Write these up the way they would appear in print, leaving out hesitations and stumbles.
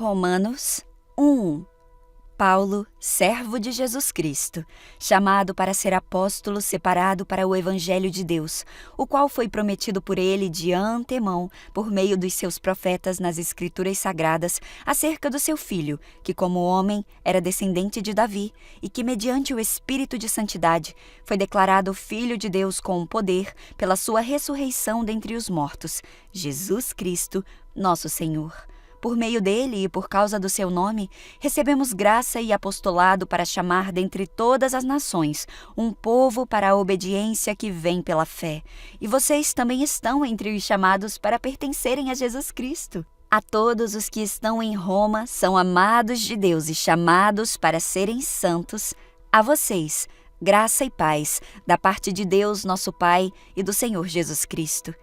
Romanos 1. Paulo, servo de Jesus Cristo, chamado para ser apóstolo separado para o Evangelho de Deus, o qual foi prometido por ele de antemão, por meio dos seus profetas nas Escrituras Sagradas, acerca do seu Filho, que como homem era descendente de Davi, e que mediante o Espírito de Santidade foi declarado Filho de Deus com poder pela sua ressurreição dentre os mortos, Jesus Cristo, nosso Senhor. Por meio dele e por causa do seu nome, recebemos graça e apostolado para chamar dentre todas as nações um povo para a obediência que vem pela fé. E vocês também estão entre os chamados para pertencerem a Jesus Cristo. A todos os que estão em Roma, são amados de Deus e chamados para serem santos, a vocês, graça e paz, da parte de Deus, nosso Pai, e do Senhor Jesus Cristo.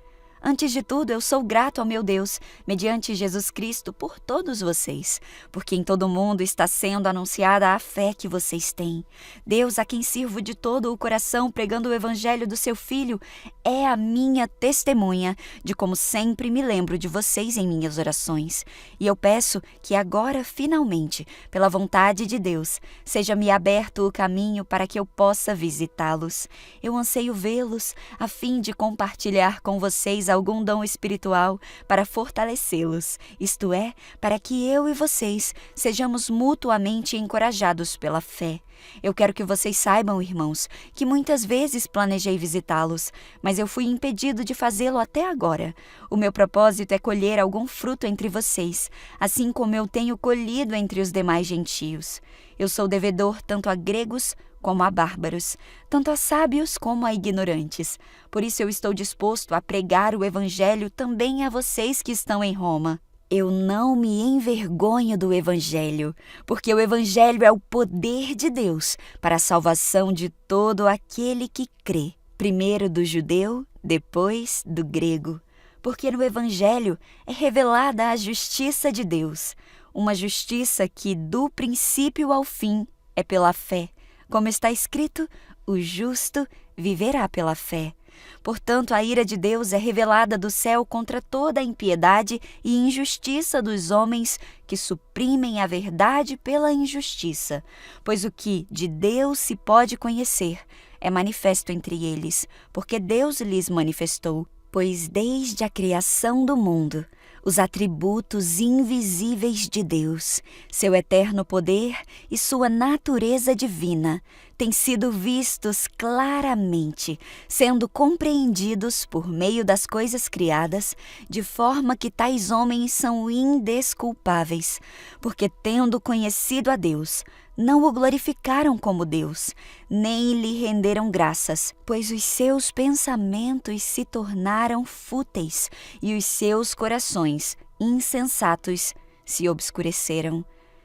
Antes de tudo, eu sou grato ao meu Deus, mediante Jesus Cristo, por todos vocês, porque em todo o mundo está sendo anunciada a fé que vocês têm. Deus, a quem sirvo de todo o coração pregando o Evangelho do seu Filho, é a minha testemunha de como sempre me lembro de vocês em minhas orações. E eu peço que agora, finalmente, pela vontade de Deus, seja-me aberto o caminho para que eu possa visitá-los. Eu anseio vê-los, a fim de compartilhar com vocês algum dom espiritual para fortalecê-los, isto é, para que eu e vocês sejamos mutuamente encorajados pela fé. Eu quero que vocês saibam, irmãos, que muitas vezes planejei visitá-los, mas eu fui impedido de fazê-lo até agora. O meu propósito é colher algum fruto entre vocês, assim como eu tenho colhido entre os demais gentios. Eu sou devedor tanto a gregos como a bárbaros, tanto a sábios como a ignorantes. Por isso eu estou disposto a pregar o Evangelho também a vocês que estão em Roma. Eu não me envergonho do Evangelho, porque o Evangelho é o poder de Deus para a salvação de todo aquele que crê, primeiro do judeu, depois do grego. Porque no Evangelho é revelada a justiça de Deus, uma justiça que, do princípio ao fim, é pela fé. Como está escrito, o justo viverá pela fé. Portanto, a ira de Deus é revelada do céu contra toda a impiedade e injustiça dos homens que suprimem a verdade pela injustiça, pois o que de Deus se pode conhecer é manifesto entre eles, porque Deus lhes manifestou. Pois desde a criação do mundo, os atributos invisíveis de Deus, seu eterno poder e sua natureza divina, têm sido vistos claramente, sendo compreendidos por meio das coisas criadas, de forma que tais homens são indesculpáveis, porque tendo conhecido a Deus, não o glorificaram como Deus, nem lhe renderam graças, pois os seus pensamentos se tornaram fúteis e os seus corações, insensatos, se obscureceram.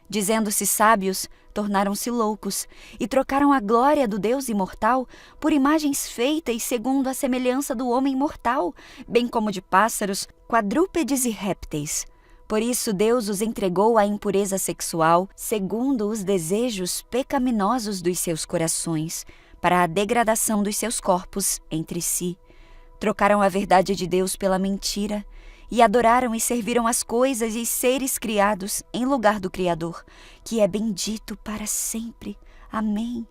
Dizendo-se sábios, tornaram-se loucos e trocaram a glória do Deus imortal por imagens feitas segundo a semelhança do homem mortal, bem como de pássaros, quadrúpedes e répteis. Por isso Deus os entregou à impureza sexual, segundo os desejos pecaminosos dos seus corações, para a degradação dos seus corpos entre si. Trocaram a verdade de Deus pela mentira, e adoraram e serviram as coisas e seres criados em lugar do Criador, que é bendito para sempre. Amém.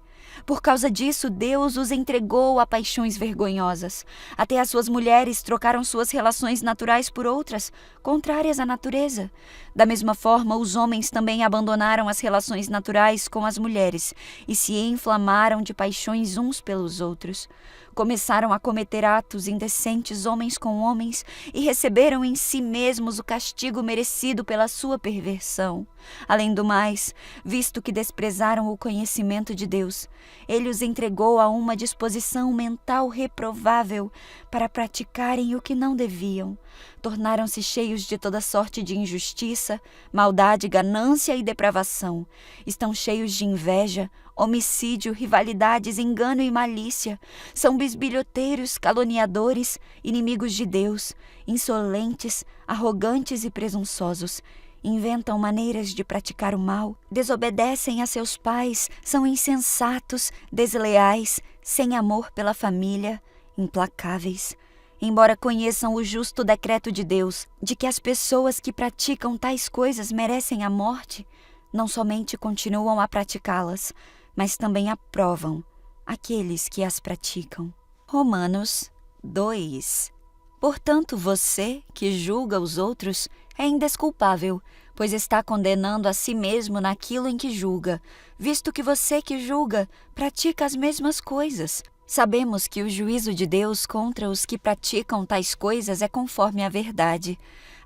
Por causa disso, Deus os entregou a paixões vergonhosas. Até as suas mulheres trocaram suas relações naturais por outras, contrárias à natureza. Da mesma forma, os homens também abandonaram as relações naturais com as mulheres e se inflamaram de paixões uns pelos outros. Começaram a cometer atos indecentes homens com homens e receberam em si mesmos o castigo merecido pela sua perversão. Além do mais, visto que desprezaram o conhecimento de Deus, ele os entregou a uma disposição mental reprovável para praticarem o que não deviam. Tornaram-se cheios de toda sorte de injustiça, maldade, ganância e depravação. Estão cheios de inveja, homicídio, rivalidades, engano e malícia. São bisbilhoteiros, caluniadores, inimigos de Deus, insolentes, arrogantes e presunçosos. Inventam maneiras de praticar o mal, desobedecem a seus pais, são insensatos, desleais, sem amor pela família, implacáveis. embora conheçam o justo decreto de Deus, de que as pessoas que praticam tais coisas merecem a morte, não somente continuam a praticá-las, mas também aprovam aqueles que as praticam. Romanos 2. Portanto, você que julga os outros é indesculpável, pois está condenando a si mesmo naquilo em que julga, visto que você que julga pratica as mesmas coisas. Sabemos que o juízo de Deus contra os que praticam tais coisas é conforme a verdade.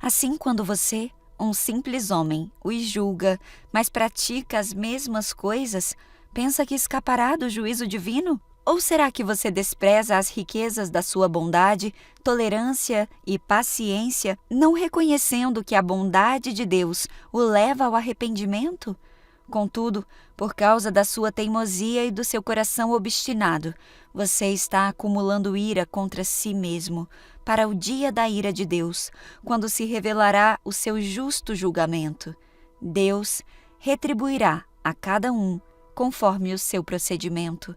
Assim, quando você, um simples homem, os julga, mas pratica as mesmas coisas, pensa que escapará do juízo divino? Ou será que você despreza as riquezas da sua bondade, tolerância e paciência, não reconhecendo que a bondade de Deus o leva ao arrependimento? Contudo, por causa da sua teimosia e do seu coração obstinado, você está acumulando ira contra si mesmo, para o dia da ira de Deus, quando se revelará o seu justo julgamento. Deus retribuirá a cada um conforme o seu procedimento.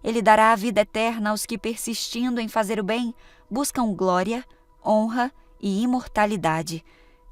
Ele dará a vida eterna aos que, persistindo em fazer o bem, buscam glória, honra e imortalidade.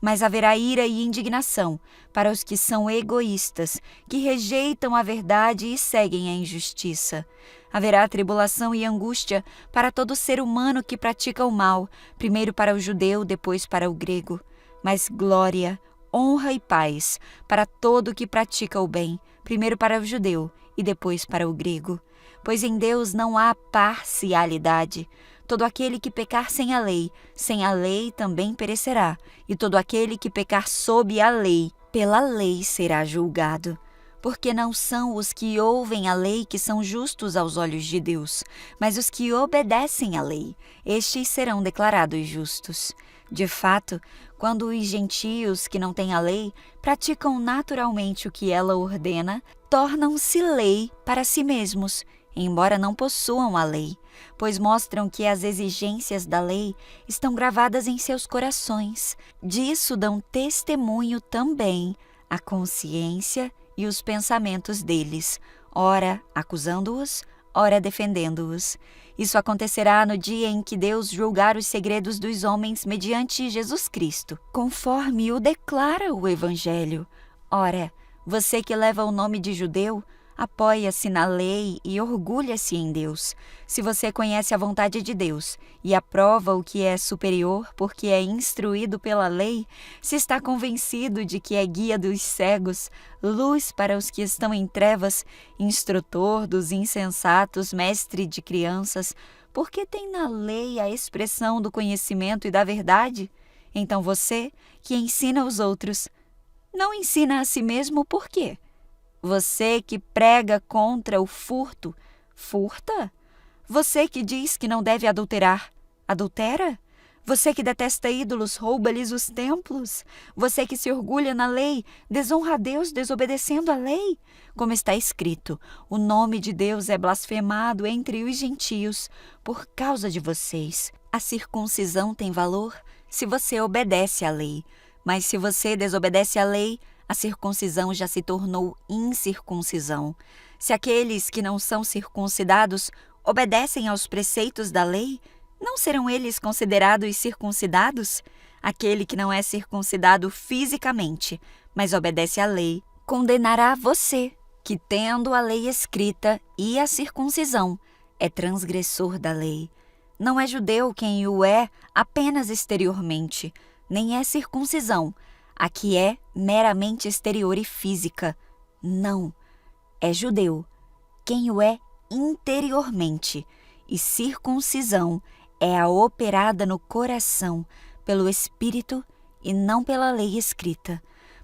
Mas haverá ira e indignação para os que são egoístas, que rejeitam a verdade e seguem a injustiça. Haverá tribulação e angústia para todo ser humano que pratica o mal, primeiro para o judeu, depois para o grego. Mas glória, honra e paz para todo que pratica o bem, primeiro para o judeu e depois para o grego. Pois em Deus não há parcialidade. Todo aquele que pecar sem a lei também perecerá, e todo aquele que pecar sob a lei, pela lei será julgado. Porque não são os que ouvem a lei que são justos aos olhos de Deus, mas os que obedecem à lei, estes serão declarados justos. De fato, quando os gentios que não têm a lei praticam naturalmente o que ela ordena, tornam-se lei para si mesmos, embora não possuam a lei, pois mostram que as exigências da lei estão gravadas em seus corações. Disso dão testemunho também a consciência e os pensamentos deles, ora acusando-os, ora defendendo-os. Isso acontecerá no dia em que Deus julgar os segredos dos homens mediante Jesus Cristo, conforme o declara o Evangelho. Ora, você que leva o nome de judeu, apoia-se na lei e orgulha-se em Deus. Se você conhece a vontade de Deus e aprova o que é superior porque é instruído pela lei, se está convencido de que é guia dos cegos, luz para os que estão em trevas, instrutor dos insensatos, mestre de crianças, porque tem na lei a expressão do conhecimento e da verdade? Então você, que ensina os outros, não ensina a si mesmo por quê? Você que prega contra o furto, furta? Você que diz que não deve adulterar, adultera? Você que detesta ídolos, rouba-lhes os templos? Você que se orgulha na lei, desonra a Deus desobedecendo a lei? Como está escrito, o nome de Deus é blasfemado entre os gentios por causa de vocês. A circuncisão tem valor se você obedece à lei, mas se você desobedece à lei, a circuncisão já se tornou incircuncisão. Se aqueles que não são circuncidados obedecem aos preceitos da lei, não serão eles considerados circuncidados? Aquele que não é circuncidado fisicamente, mas obedece à lei, condenará você, que tendo a lei escrita e a circuncisão, é transgressor da lei. Não é judeu quem o é apenas exteriormente, nem é circuncisão, a que é meramente exterior e física. Não, é judeu quem o é interiormente, e circuncisão é a operada no coração pelo Espírito e não pela lei escrita.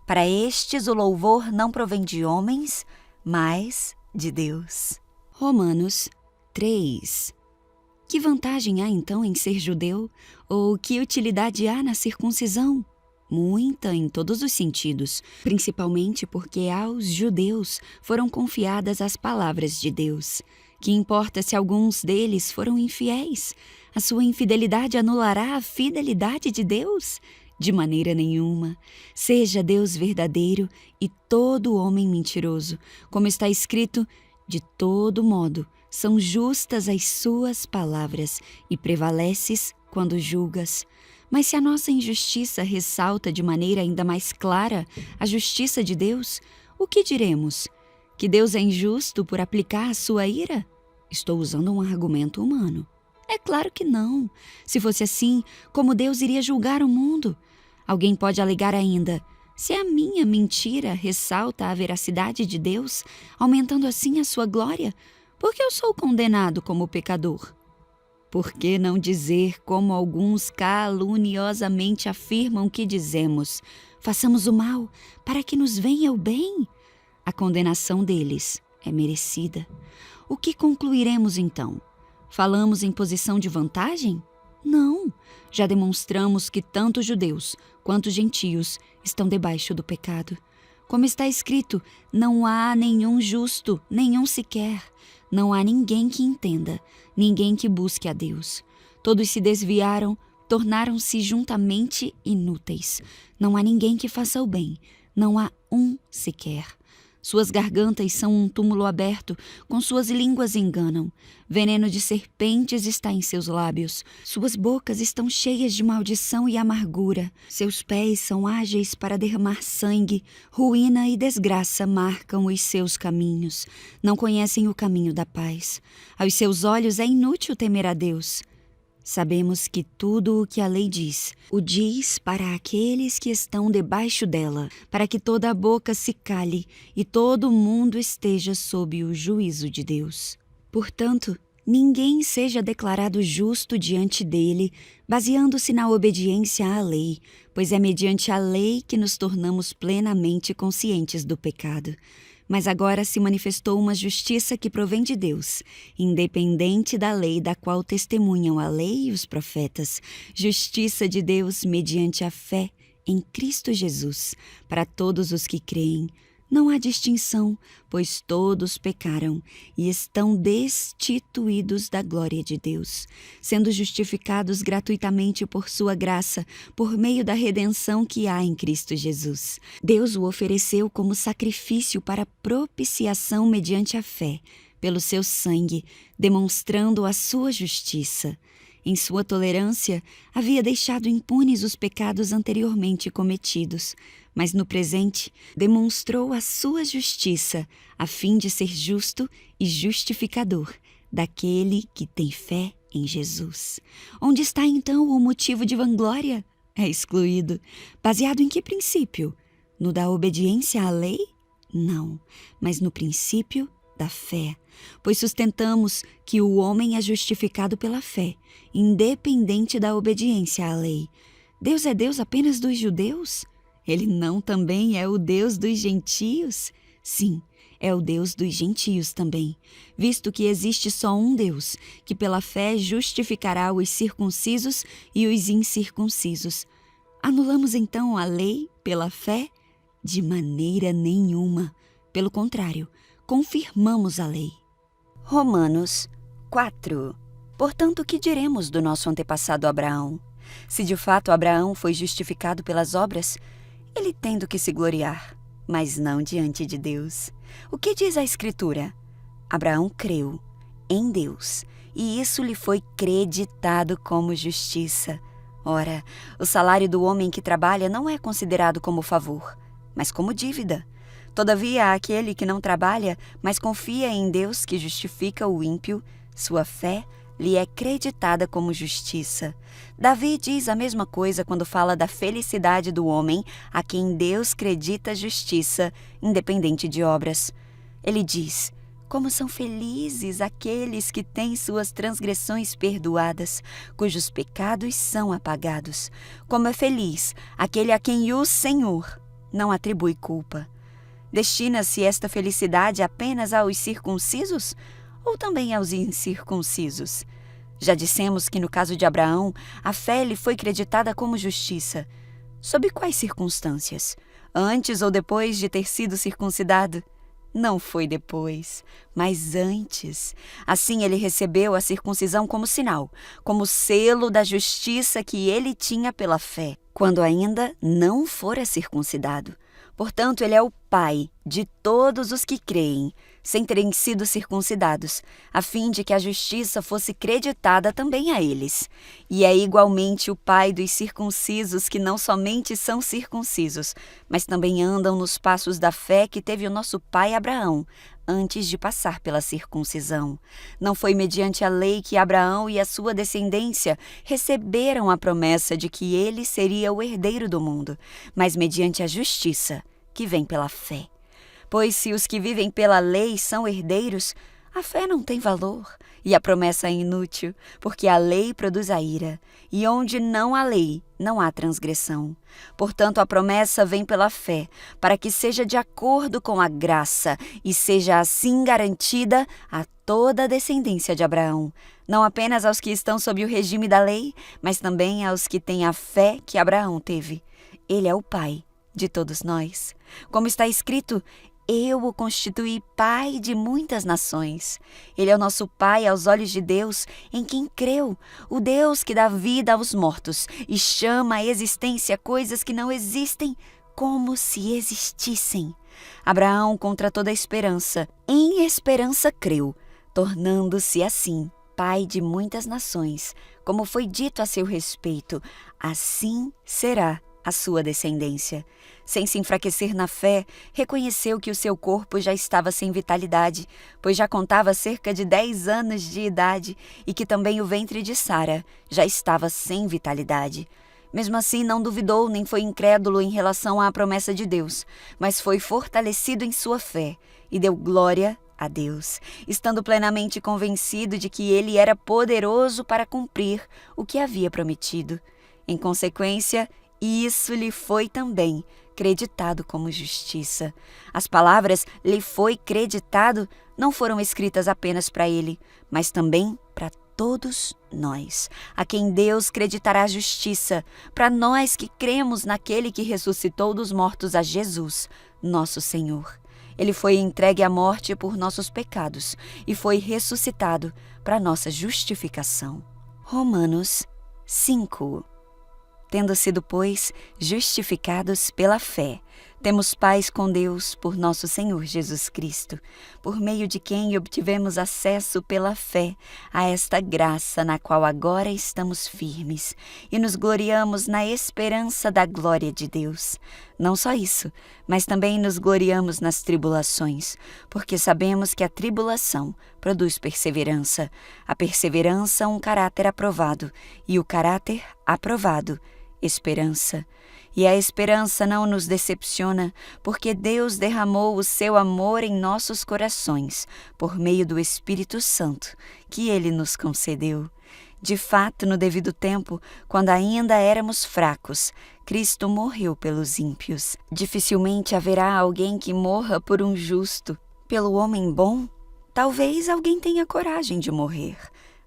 Para estes o louvor não provém de homens, mas de Deus. Romanos 3. Que vantagem há então em ser judeu? Ou que utilidade há na circuncisão? Muita em todos os sentidos, principalmente porque aos judeus foram confiadas as palavras de Deus. Que importa se alguns deles foram infiéis? A sua infidelidade anulará a fidelidade de Deus? De maneira nenhuma. Seja Deus verdadeiro e todo homem mentiroso. Como está escrito, de todo modo, são justas as suas palavras e prevaleces quando julgas. Mas se a nossa injustiça ressalta de maneira ainda mais clara a justiça de Deus, o que diremos? Que Deus é injusto por aplicar a sua ira? Estou usando um argumento humano. É claro que não. Se fosse assim, como Deus iria julgar o mundo? Alguém pode alegar ainda: se a minha mentira ressalta a veracidade de Deus, aumentando assim a sua glória, por que eu sou condenado como pecador? Por que não dizer, como alguns caluniosamente afirmam que dizemos: façamos o mal para que nos venha o bem? A condenação deles é merecida. O que concluiremos então? Falamos em posição de vantagem? Não. Já demonstramos que tanto judeus quanto gentios estão debaixo do pecado. Como está escrito, não há nenhum justo, nenhum sequer. Não há ninguém que entenda, ninguém que busque a Deus. Todos se desviaram, tornaram-se juntamente inúteis. Não há ninguém que faça o bem, não há um sequer. Suas gargantas são um túmulo aberto, com suas línguas enganam. Veneno de serpentes está em seus lábios. Suas bocas estão cheias de maldição e amargura. Seus pés são ágeis para derramar sangue. Ruína e desgraça marcam os seus caminhos. Não conhecem o caminho da paz. Aos seus olhos é inútil temer a Deus. Sabemos que tudo o que a lei diz, o diz para aqueles que estão debaixo dela, para que toda a boca se cale e todo o mundo esteja sob o juízo de Deus. Portanto, ninguém seja declarado justo diante dele, baseando-se na obediência à lei, pois é mediante a lei que nos tornamos plenamente conscientes do pecado. Mas agora se manifestou uma justiça que provém de Deus, independente da lei da qual testemunham a lei e os profetas, justiça de Deus mediante a fé em Cristo Jesus, para todos os que creem. Não há distinção, pois todos pecaram e estão destituídos da glória de Deus, sendo justificados gratuitamente por sua graça, por meio da redenção que há em Cristo Jesus. Deus o ofereceu como sacrifício para propiciação mediante a fé, pelo seu sangue, demonstrando a sua justiça. Em sua tolerância, havia deixado impunes os pecados anteriormente cometidos, mas no presente demonstrou a sua justiça, a fim de ser justo e justificador daquele que tem fé em Jesus. Onde está então o motivo de vanglória? É excluído. Baseado em que princípio? No da obediência à lei? Não, mas no princípio da fé, pois sustentamos que o homem é justificado pela fé, independente da obediência à lei. Deus é Deus apenas dos judeus? Ele não também é o Deus dos gentios? Sim, é o Deus dos gentios também, visto que existe só um Deus, que pela fé justificará os circuncisos e os incircuncisos. Anulamos então a lei pela fé? De maneira nenhuma. Pelo contrário, confirmamos a lei. Romanos 4. Portanto, o que diremos do nosso antepassado Abraão? Se de fato Abraão foi justificado pelas obras, ele tem do que se gloriar, mas não diante de Deus. O que diz a Escritura? Abraão creu em Deus, e isso lhe foi creditado como justiça. Ora, o salário do homem que trabalha não é considerado como favor, mas como dívida. Todavia, aquele que não trabalha, mas confia em Deus que justifica o ímpio, sua fé lhe é creditada como justiça. Davi diz a mesma coisa quando fala da felicidade do homem a quem Deus credita justiça, independente de obras. Ele diz: como são felizes aqueles que têm suas transgressões perdoadas, cujos pecados são apagados. Como é feliz aquele a quem o Senhor não atribui culpa. Destina-se esta felicidade apenas aos circuncisos ou também aos incircuncisos? Já dissemos que no caso de Abraão, a fé lhe foi creditada como justiça. Sob quais circunstâncias? Antes ou depois de ter sido circuncidado? Não foi depois, mas antes. Assim ele recebeu a circuncisão como sinal, como selo da justiça que ele tinha pela fé, quando ainda não fora circuncidado. Portanto, ele é o Pai de todos os que creem, sem terem sido circuncidados, a fim de que a justiça fosse creditada também a eles. E é igualmente o Pai dos circuncisos, que não somente são circuncisos, mas também andam nos passos da fé que teve o nosso pai Abraão, antes de passar pela circuncisão. Não foi mediante a lei que Abraão e a sua descendência receberam a promessa de que ele seria o herdeiro do mundo, mas mediante a justiça, que vem pela fé. Pois se os que vivem pela lei são herdeiros, a fé não tem valor e a promessa é inútil, porque a lei produz a ira, e onde não há lei, não há transgressão. Portanto, a promessa vem pela fé, para que seja de acordo com a graça e seja assim garantida a toda a descendência de Abraão, não apenas aos que estão sob o regime da lei, mas também aos que têm a fé que Abraão teve. Ele é o Pai de todos nós. Como está escrito, eu o constituí pai de muitas nações. Ele é o nosso pai aos olhos de Deus, em quem creu, o Deus que dá vida aos mortos e chama à existência coisas que não existem como se existissem. Abraão, contra toda esperança, em esperança creu, tornando-se assim pai de muitas nações, como foi dito a seu respeito, assim será a sua descendência. Sem se enfraquecer na fé, reconheceu que o seu corpo já estava sem vitalidade, pois já contava cerca de 10 anos de idade e que também o ventre de Sara já estava sem vitalidade. Mesmo assim, não duvidou nem foi incrédulo em relação à promessa de Deus, mas foi fortalecido em sua fé e deu glória a Deus, estando plenamente convencido de que ele era poderoso para cumprir o que havia prometido. Em consequência, isso lhe foi também creditado como justiça. As palavras "lhe foi creditado" não foram escritas apenas para ele, mas também para todos nós, a quem Deus creditará a justiça, para nós que cremos naquele que ressuscitou dos mortos a Jesus, nosso Senhor. Ele foi entregue à morte por nossos pecados e foi ressuscitado para nossa justificação. Romanos 5. Tendo sido, pois, justificados pela fé, temos paz com Deus por nosso Senhor Jesus Cristo, por meio de quem obtivemos acesso pela fé a esta graça na qual agora estamos firmes e nos gloriamos na esperança da glória de Deus. Não só isso, mas também nos gloriamos nas tribulações, porque sabemos que a tribulação produz perseverança, a perseverança um caráter aprovado e o caráter aprovado esperança. E a esperança não nos decepciona, porque Deus derramou o seu amor em nossos corações, por meio do Espírito Santo, que Ele nos concedeu. De fato, no devido tempo, quando ainda éramos fracos, Cristo morreu pelos ímpios. Dificilmente haverá alguém que morra por um justo. Pelo homem bom, talvez alguém tenha coragem de morrer,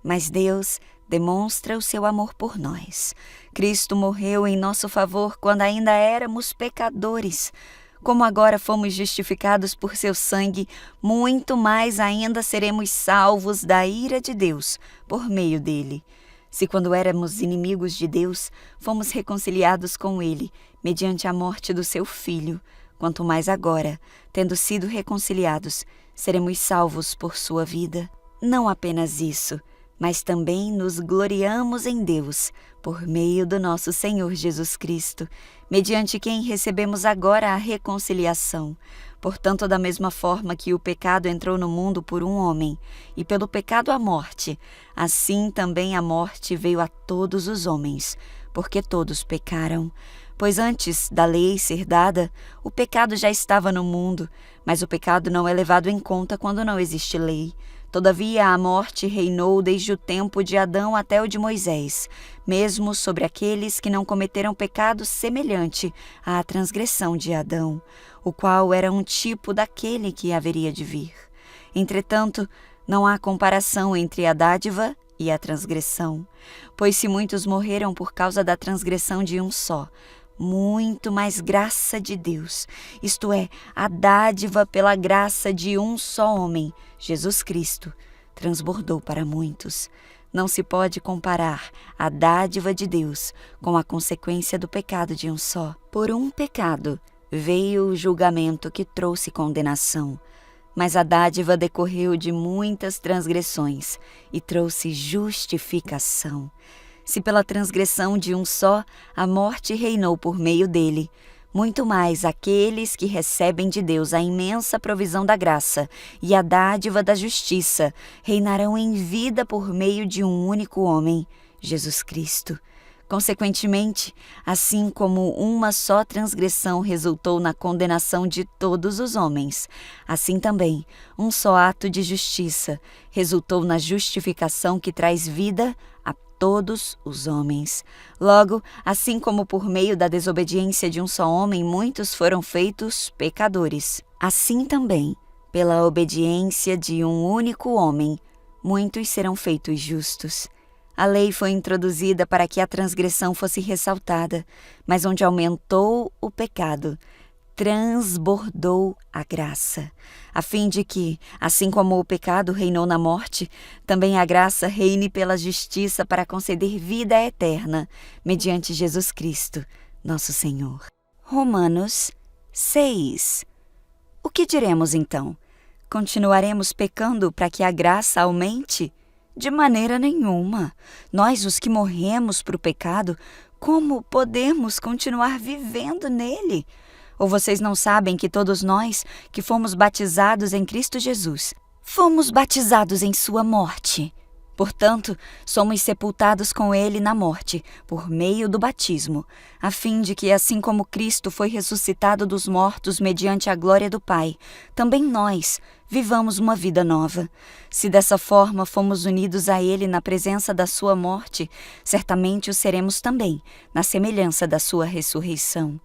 mas Deus demonstra o seu amor por nós. Cristo morreu em nosso favor quando ainda éramos pecadores. Como agora fomos justificados por seu sangue, muito mais ainda seremos salvos da ira de Deus por meio dele. Se quando éramos inimigos de Deus, fomos reconciliados com ele, mediante a morte do seu Filho, quanto mais agora, tendo sido reconciliados, seremos salvos por sua vida. Não apenas isso, mas também nos gloriamos em Deus, por meio do nosso Senhor Jesus Cristo, mediante quem recebemos agora a reconciliação. Portanto, da mesma forma que o pecado entrou no mundo por um homem, e pelo pecado a morte, assim também a morte veio a todos os homens, porque todos pecaram. Pois antes da lei ser dada, o pecado já estava no mundo, mas o pecado não é levado em conta quando não existe lei. Todavia, a morte reinou desde o tempo de Adão até o de Moisés, mesmo sobre aqueles que não cometeram pecado semelhante à transgressão de Adão, o qual era um tipo daquele que haveria de vir. Entretanto, não há comparação entre a dádiva e a transgressão, pois se muitos morreram por causa da transgressão de um só, muito mais graça de Deus, isto é, a dádiva pela graça de um só homem, Jesus Cristo, transbordou para muitos. Não se pode comparar a dádiva de Deus com a consequência do pecado de um só. Por um pecado, veio o julgamento que trouxe condenação, mas a dádiva decorreu de muitas transgressões e trouxe justificação. Se pela transgressão de um só a morte reinou por meio dele, muito mais aqueles que recebem de Deus a imensa provisão da graça e a dádiva da justiça reinarão em vida por meio de um único homem, Jesus Cristo. Consequentemente, assim como uma só transgressão resultou na condenação de todos os homens, assim também um só ato de justiça resultou na justificação que traz vida a todos os homens. Logo, assim como por meio da desobediência de um só homem muitos foram feitos pecadores, assim também, pela obediência de um único homem, muitos serão feitos justos. A lei foi introduzida para que a transgressão fosse ressaltada, mas onde aumentou o pecado, transbordou a graça, a fim de que, assim como o pecado reinou na morte, também a graça reine pela justiça para conceder vida eterna, mediante Jesus Cristo, nosso Senhor. Romanos 6. O que diremos então? Continuaremos pecando para que a graça aumente? De maneira nenhuma. Nós, os que morremos para o pecado, como podemos continuar vivendo nele? Ou vocês não sabem que todos nós, que fomos batizados em Cristo Jesus, fomos batizados em sua morte? Portanto, somos sepultados com ele na morte, por meio do batismo, a fim de que, assim como Cristo foi ressuscitado dos mortos mediante a glória do Pai, também nós vivamos uma vida nova. Se dessa forma fomos unidos a ele na presença da sua morte, certamente o seremos também, na semelhança da sua ressurreição.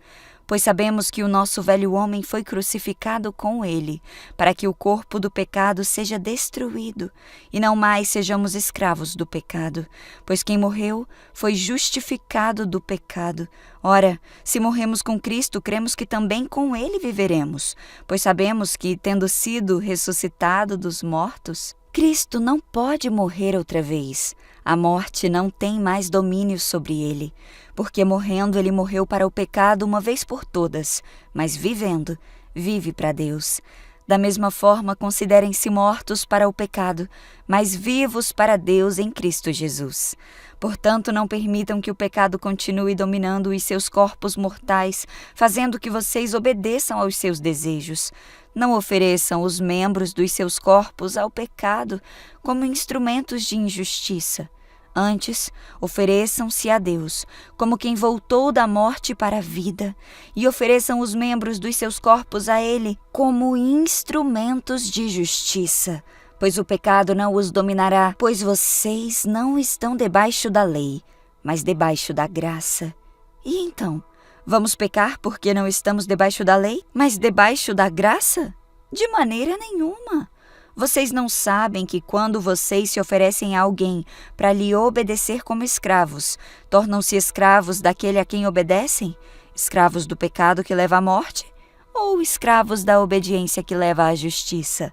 Pois sabemos que o nosso velho homem foi crucificado com ele, para que o corpo do pecado seja destruído, e não mais sejamos escravos do pecado. Pois quem morreu foi justificado do pecado. Ora, se morremos com Cristo, cremos que também com ele viveremos, pois sabemos que, tendo sido ressuscitado dos mortos, Cristo não pode morrer outra vez. A morte não tem mais domínio sobre ele, porque morrendo ele morreu para o pecado uma vez por todas, mas vivendo, vive para Deus. Da mesma forma, considerem-se mortos para o pecado, mas vivos para Deus em Cristo Jesus. Portanto, não permitam que o pecado continue dominando os seus corpos mortais, fazendo que vocês obedeçam aos seus desejos. Não ofereçam os membros dos seus corpos ao pecado como instrumentos de injustiça. Antes, ofereçam-se a Deus, como quem voltou da morte para a vida, e ofereçam os membros dos seus corpos a Ele como instrumentos de justiça. Pois o pecado não os dominará, pois vocês não estão debaixo da lei, mas debaixo da graça. E então, vamos pecar porque não estamos debaixo da lei, mas debaixo da graça? De maneira nenhuma. Vocês não sabem que quando vocês se oferecem a alguém para lhe obedecer como escravos, tornam-se escravos daquele a quem obedecem? Escravos do pecado que leva à morte? Ou escravos da obediência que leva à justiça?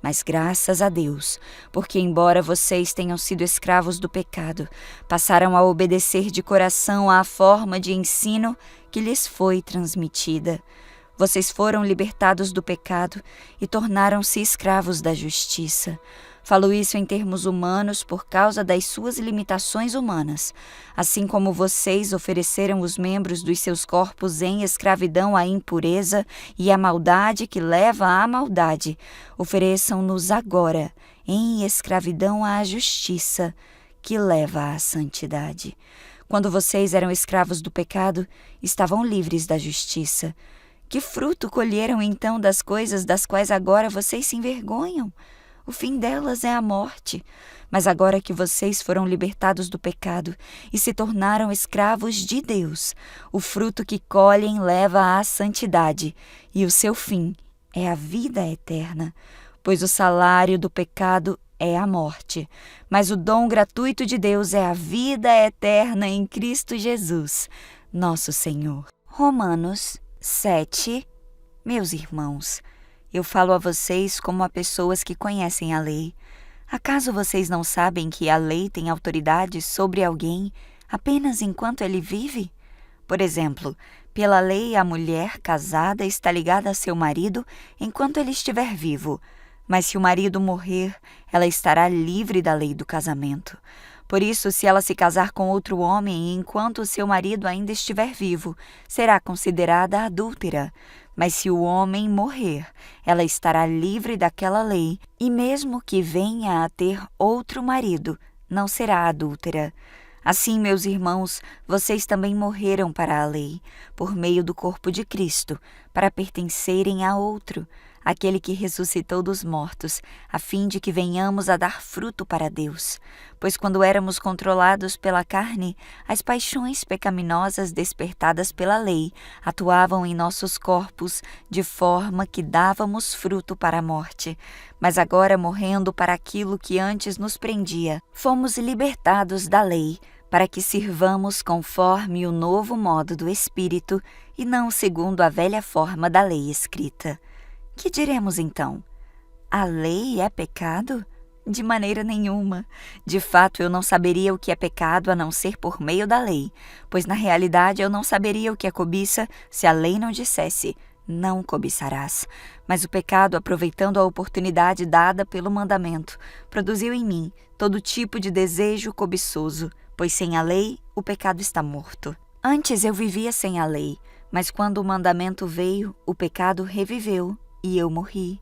Mas graças a Deus, porque embora vocês tenham sido escravos do pecado, passaram a obedecer de coração à forma de ensino que lhes foi transmitida. Vocês foram libertados do pecado e tornaram-se escravos da justiça. Falo isso em termos humanos por causa das suas limitações humanas. Assim como vocês ofereceram os membros dos seus corpos em escravidão à impureza e à maldade que leva à maldade, ofereçam-nos agora em escravidão à justiça que leva à santidade. Quando vocês eram escravos do pecado, estavam livres da justiça. Que fruto colheram então das coisas das quais agora vocês se envergonham? O fim delas é a morte. Mas agora que vocês foram libertados do pecado e se tornaram escravos de Deus, o fruto que colhem leva à santidade, e o seu fim é a vida eterna. Pois o salário do pecado é a morte, mas o dom gratuito de Deus é a vida eterna em Cristo Jesus, nosso Senhor. Romanos 7. Meus irmãos, eu falo a vocês como a pessoas que conhecem a lei. Acaso vocês não sabem que a lei tem autoridade sobre alguém apenas enquanto ele vive? Por exemplo, Pela lei, a mulher casada está ligada a seu marido enquanto ele estiver vivo, mas se o marido morrer, ela estará livre da lei do casamento. Por isso, se ela se casar com outro homem enquanto o seu marido ainda estiver vivo, será considerada adúltera. Mas se o homem morrer, ela estará livre daquela lei, e mesmo que venha a ter outro marido, não será adúltera. Assim, meus irmãos, vocês também morreram para a lei, por meio do corpo de Cristo, para pertencerem a outro, aquele que ressuscitou dos mortos, a fim de que venhamos a dar fruto para Deus. Pois quando éramos controlados pela carne, as paixões pecaminosas despertadas pela lei atuavam em nossos corpos de forma que dávamos fruto para a morte. Mas agora, morrendo para aquilo que antes nos prendia, fomos libertados da lei, para que sirvamos conforme o novo modo do Espírito e não segundo a velha forma da lei escrita. Que diremos então? A lei é pecado? De maneira nenhuma. De fato, eu não saberia o que é pecado a não ser por meio da lei, pois na realidade eu não saberia o que é cobiça se a lei não dissesse: não cobiçarás. Mas o pecado, aproveitando a oportunidade dada pelo mandamento, produziu em mim todo tipo de desejo cobiçoso, pois sem a lei o pecado está morto. Antes eu vivia sem a lei, mas quando o mandamento veio, o pecado reviveu e eu morri.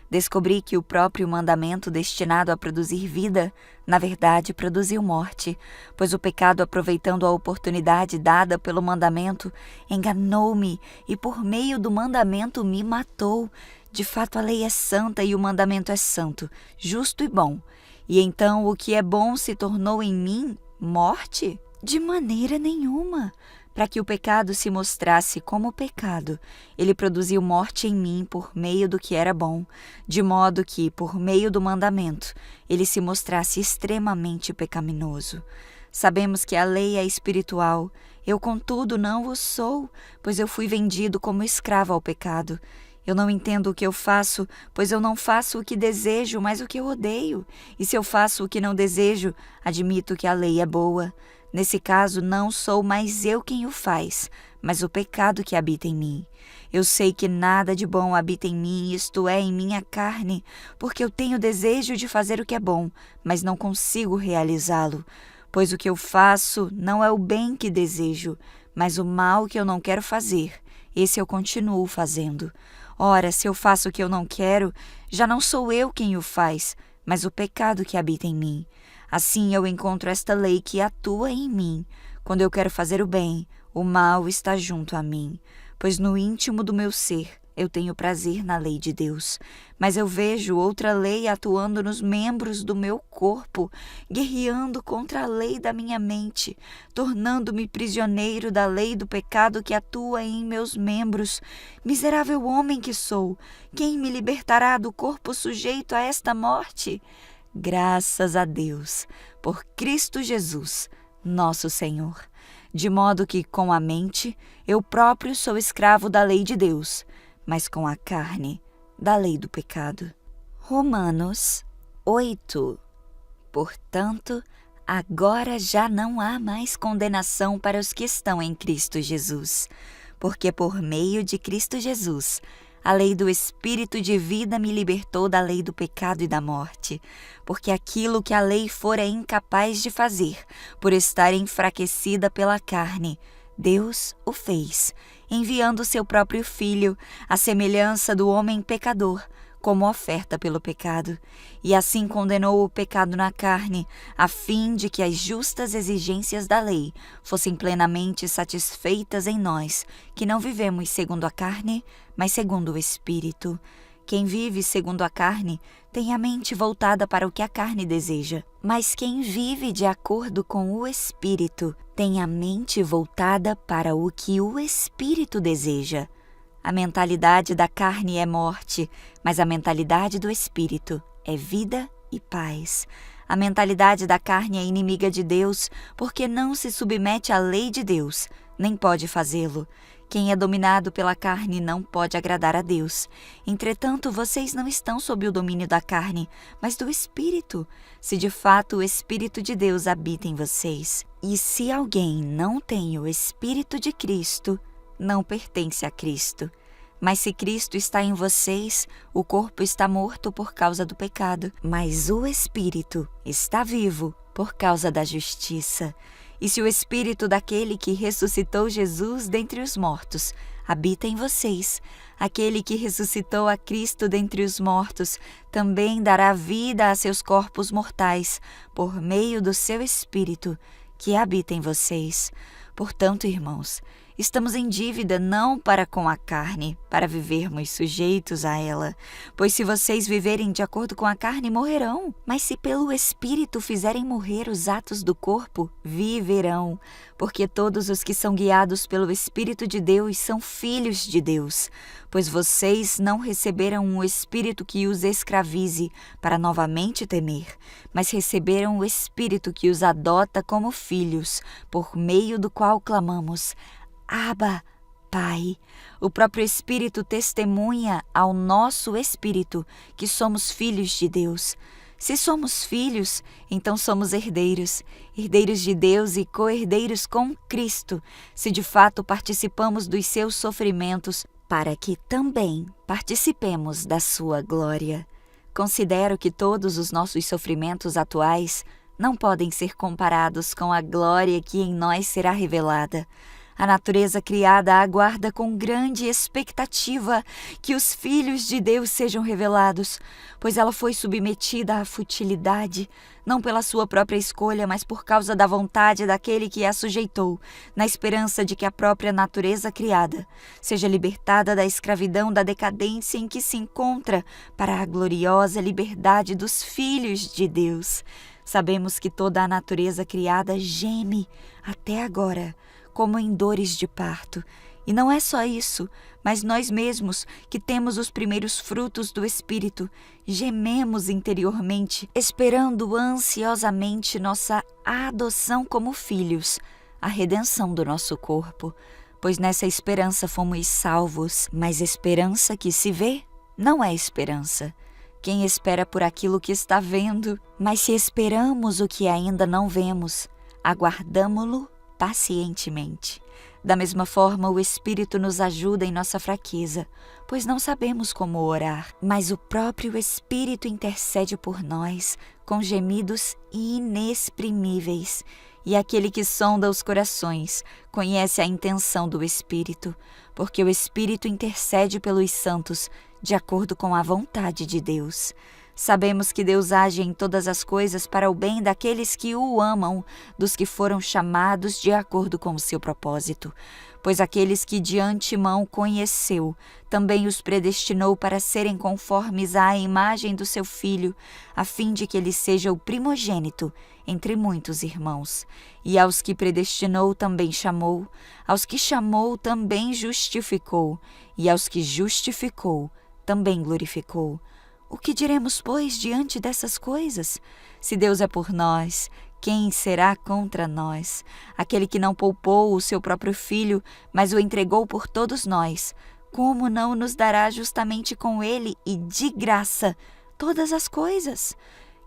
Descobri que o próprio mandamento destinado a produzir vida, na verdade produziu morte, pois o pecado, aproveitando a oportunidade dada pelo mandamento, enganou-me e por meio do mandamento me matou. De fato, a lei é santa e o mandamento é santo, justo e bom. E então o que é bom se tornou em mim morte? De maneira nenhuma. Para que o pecado se mostrasse como pecado, ele produziu morte em mim por meio do que era bom, de modo que, por meio do mandamento, ele se mostrasse extremamente pecaminoso. Sabemos que a lei é espiritual, eu, contudo, não o sou, pois eu fui vendido como escravo ao pecado. Eu não entendo o que eu faço, pois eu não faço o que desejo, mas o que eu odeio. E se eu faço o que não desejo, admito que a lei é boa. Nesse caso, não sou mais eu quem o faz, mas o pecado que habita em mim. Eu sei que nada de bom habita em mim, isto é, em minha carne, porque eu tenho desejo de fazer o que é bom, mas não consigo realizá-lo. Pois o que eu faço não é o bem que desejo, mas o mal que eu não quero fazer, esse eu continuo fazendo. Ora, se eu faço o que eu não quero, já não sou eu quem o faz, mas o pecado que habita em mim. Assim eu encontro esta lei que atua em mim. Quando eu quero fazer o bem, o mal está junto a mim. Pois no íntimo do meu ser eu tenho prazer na lei de Deus. Mas eu vejo outra lei atuando nos membros do meu corpo, guerreando contra a lei da minha mente, tornando-me prisioneiro da lei do pecado que atua em meus membros. Miserável homem que sou, quem me libertará do corpo sujeito a esta morte? Graças a Deus, por Cristo Jesus, nosso Senhor. De modo que, com a mente, eu próprio sou escravo da lei de Deus, mas com a carne, da lei do pecado. Romanos 8. Portanto, agora já não há mais condenação para os que estão em Cristo Jesus, porque por meio de Cristo Jesus, a lei do Espírito de vida me libertou da lei do pecado e da morte, porque aquilo que a lei fora incapaz de fazer, por estar enfraquecida pela carne, Deus o fez, enviando seu próprio Filho, à semelhança do homem pecador, como oferta pelo pecado, e assim condenou o pecado na carne, a fim de que as justas exigências da lei fossem plenamente satisfeitas em nós, que não vivemos segundo a carne, mas segundo o Espírito. Quem vive segundo a carne tem a mente voltada para o que a carne deseja, mas quem vive de acordo com o Espírito tem a mente voltada para o que o Espírito deseja. A mentalidade da carne é morte, mas a mentalidade do Espírito é vida e paz. A mentalidade da carne é inimiga de Deus, porque não se submete à lei de Deus, nem pode fazê-lo. Quem é dominado pela carne não pode agradar a Deus. Entretanto, vocês não estão sob o domínio da carne, mas do Espírito, se de fato o Espírito de Deus habita em vocês. E se alguém não tem o Espírito de Cristo, não pertence a Cristo. Mas se Cristo está em vocês, o corpo está morto por causa do pecado, mas o Espírito está vivo por causa da justiça. E se o Espírito daquele que ressuscitou Jesus dentre os mortos habita em vocês, aquele que ressuscitou a Cristo dentre os mortos também dará vida a seus corpos mortais, por meio do seu Espírito que habita em vocês. Portanto, irmãos, estamos em dívida não para com a carne, para vivermos sujeitos a ela. Pois se vocês viverem de acordo com a carne, morrerão. Mas se pelo Espírito fizerem morrer os atos do corpo, viverão. Porque todos os que são guiados pelo Espírito de Deus são filhos de Deus. Pois vocês não receberam um espírito que os escravize para novamente temer, mas receberam o Espírito que os adota como filhos, por meio do qual clamamos: Abba, Pai. O próprio Espírito testemunha ao nosso espírito que somos filhos de Deus. Se somos filhos, então somos herdeiros, herdeiros de Deus e co-herdeiros com Cristo, se de fato participamos dos seus sofrimentos, para que também participemos da sua glória. Considero que todos os nossos sofrimentos atuais não podem ser comparados com a glória que em nós será revelada. A natureza criada aguarda com grande expectativa que os filhos de Deus sejam revelados, pois ela foi submetida à futilidade, não pela sua própria escolha, mas por causa da vontade daquele que a sujeitou, na esperança de que a própria natureza criada seja libertada da escravidão da decadência em que se encontra para a gloriosa liberdade dos filhos de Deus. Sabemos que toda a natureza criada geme até agora, como em dores de parto. E não é só isso, mas nós mesmos, que temos os primeiros frutos do Espírito, gememos interiormente, esperando ansiosamente nossa adoção como filhos, a redenção do nosso corpo. Pois nessa esperança fomos salvos, mas esperança que se vê não é esperança. Quem espera por aquilo que está vendo? Mas se esperamos o que ainda não vemos, aguardamo-lo pacientemente. Da mesma forma, o Espírito nos ajuda em nossa fraqueza, pois não sabemos como orar, mas o próprio Espírito intercede por nós com gemidos inexprimíveis. E aquele que sonda os corações conhece a intenção do Espírito, porque o Espírito intercede pelos santos de acordo com a vontade de Deus. Sabemos que Deus age em todas as coisas para o bem daqueles que o amam, dos que foram chamados de acordo com o seu propósito. Pois aqueles que de antemão conheceu, também os predestinou para serem conformes à imagem do seu Filho, a fim de que ele seja o primogênito entre muitos irmãos. E aos que predestinou também chamou, aos que chamou também justificou, e aos que justificou também glorificou. O que diremos, pois, diante dessas coisas? Se Deus é por nós, quem será contra nós? Aquele que não poupou o seu próprio Filho, mas o entregou por todos nós, como não nos dará justamente com ele e de graça todas as coisas?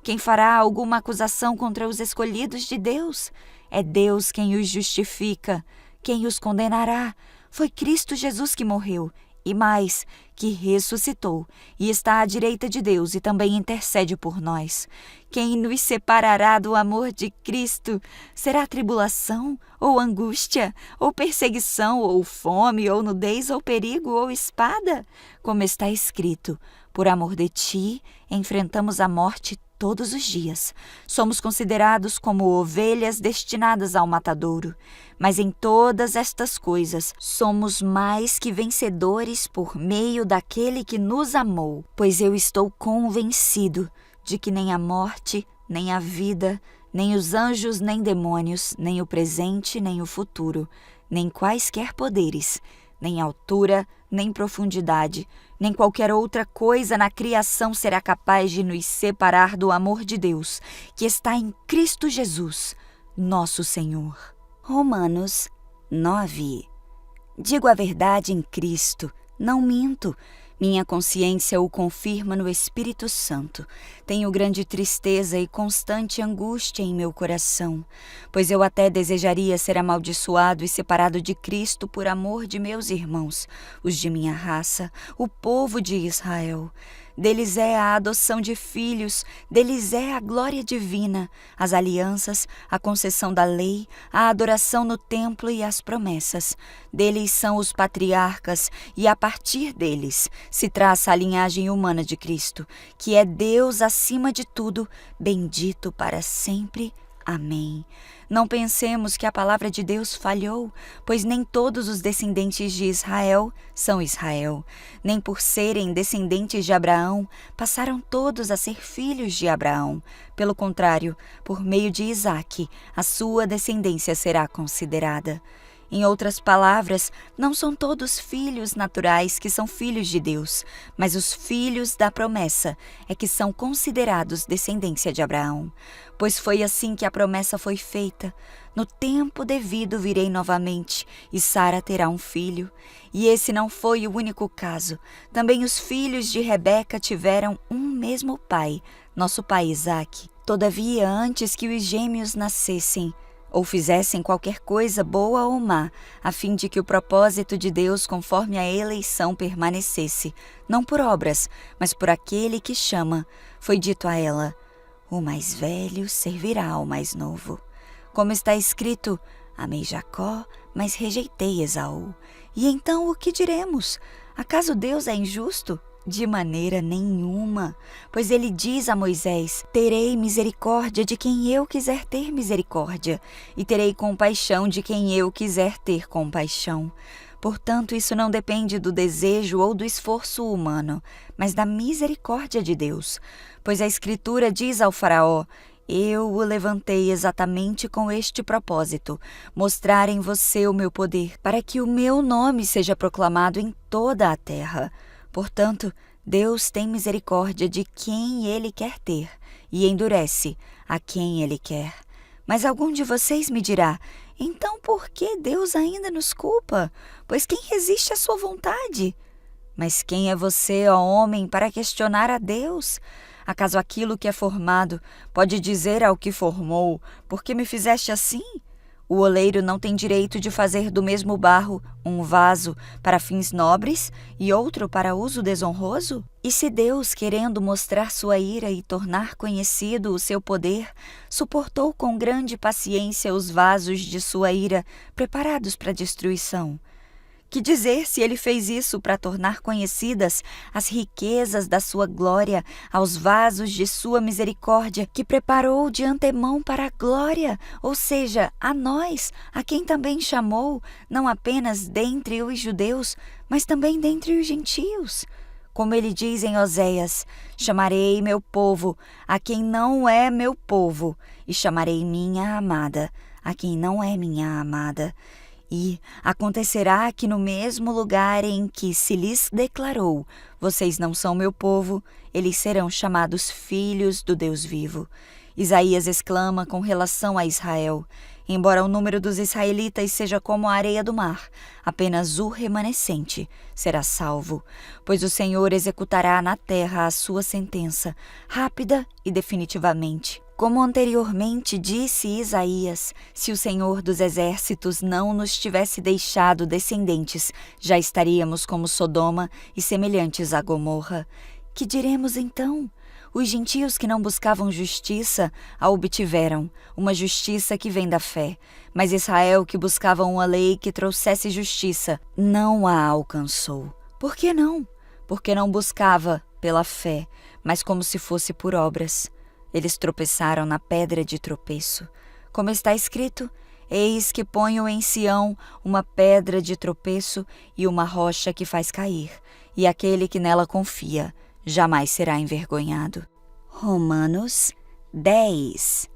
Quem fará alguma acusação contra os escolhidos de Deus? É Deus quem os justifica. Quem os condenará? Foi Cristo Jesus que morreu, e mais, que ressuscitou, e está à direita de Deus e também intercede por nós. Quem nos separará do amor de Cristo? Será tribulação, ou angústia, ou perseguição, ou fome, ou nudez, ou perigo, ou espada? Como está escrito: por amor de ti, enfrentamos a morte todos os dias. Somos considerados como ovelhas destinadas ao matadouro. Mas em todas estas coisas somos mais que vencedores por meio daquele que nos amou. Pois eu estou convencido de que nem a morte, nem a vida, nem os anjos, nem demônios, nem o presente, nem o futuro, nem quaisquer poderes, nem altura, nem profundidade, nem qualquer outra coisa na criação será capaz de nos separar do amor de Deus, que está em Cristo Jesus, nosso Senhor. Romanos 9. Digo a verdade em Cristo, não minto. Minha consciência o confirma no Espírito Santo. Tenho grande tristeza e constante angústia em meu coração, pois eu até desejaria ser amaldiçoado e separado de Cristo por amor de meus irmãos, os de minha raça, o povo de Israel. Deles é a adoção de filhos, deles é a glória divina, as alianças, a concessão da lei, a adoração no templo e as promessas. Deles são os patriarcas, e a partir deles se traça a linhagem humana de Cristo, que é Deus acima de tudo, bendito para sempre. Amém. Não pensemos que a palavra de Deus falhou, pois nem todos os descendentes de Israel são Israel. Nem por serem descendentes de Abraão, passaram todos a ser filhos de Abraão. Pelo contrário, por meio de Isaque, a sua descendência será considerada. Em outras palavras, não são todos filhos naturais que são filhos de Deus, mas os filhos da promessa é que são considerados descendência de Abraão. Pois foi assim que a promessa foi feita. No tempo devido virei novamente, e Sara terá um filho. E esse não foi o único caso. Também os filhos de Rebeca tiveram um mesmo pai, nosso pai Isaque. Todavia, antes que os gêmeos nascessem, ou fizessem qualquer coisa boa ou má, a fim de que o propósito de Deus conforme a eleição permanecesse, não por obras, mas por aquele que chama, foi dito a ela: o mais velho servirá ao mais novo. Como está escrito: amei Jacó, mas rejeitei Esaú. E então o que diremos? Acaso Deus é injusto? De maneira nenhuma, pois ele diz a Moisés: terei misericórdia de quem eu quiser ter misericórdia, e terei compaixão de quem eu quiser ter compaixão. Portanto, isso não depende do desejo ou do esforço humano, mas da misericórdia de Deus. Pois a Escritura diz ao Faraó: eu o levantei exatamente com este propósito, mostrar em você o meu poder, para que o meu nome seja proclamado em toda a terra. Portanto, Deus tem misericórdia de quem Ele quer ter e endurece a quem Ele quer. Mas algum de vocês me dirá: então por que Deus ainda nos culpa? Pois quem resiste à sua vontade? Mas quem é você, ó homem, para questionar a Deus? Acaso aquilo que é formado pode dizer ao que formou: por que me fizeste assim? O oleiro não tem direito de fazer do mesmo barro um vaso para fins nobres e outro para uso desonroso? E se Deus, querendo mostrar sua ira e tornar conhecido o seu poder, suportou com grande paciência os vasos de sua ira preparados para destruição? Que dizer se ele fez isso para tornar conhecidas as riquezas da sua glória aos vasos de sua misericórdia, que preparou de antemão para a glória, ou seja, a nós, a quem também chamou, não apenas dentre os judeus, mas também dentre os gentios? Como ele diz em Oséias: chamarei meu povo a quem não é meu povo, e chamarei minha amada a quem não é minha amada. E acontecerá que no mesmo lugar em que se lhes declarou: vocês não são meu povo, eles serão chamados filhos do Deus vivo. Isaías exclama com relação a Israel: embora o número dos israelitas seja como a areia do mar, apenas o remanescente será salvo, pois o Senhor executará na terra a sua sentença, rápida e definitivamente. Como anteriormente disse Isaías: se o Senhor dos exércitos não nos tivesse deixado descendentes, já estaríamos como Sodoma e semelhantes a Gomorra. Que diremos então? Os gentios que não buscavam justiça a obtiveram, uma justiça que vem da fé. Mas Israel, que buscava uma lei que trouxesse justiça, não a alcançou. Por que não? Porque não buscava pela fé, mas como se fosse por obras. Eles tropeçaram na pedra de tropeço. Como está escrito: eis que ponho em Sião uma pedra de tropeço e uma rocha que faz cair, e aquele que nela confia jamais será envergonhado. Romanos 10.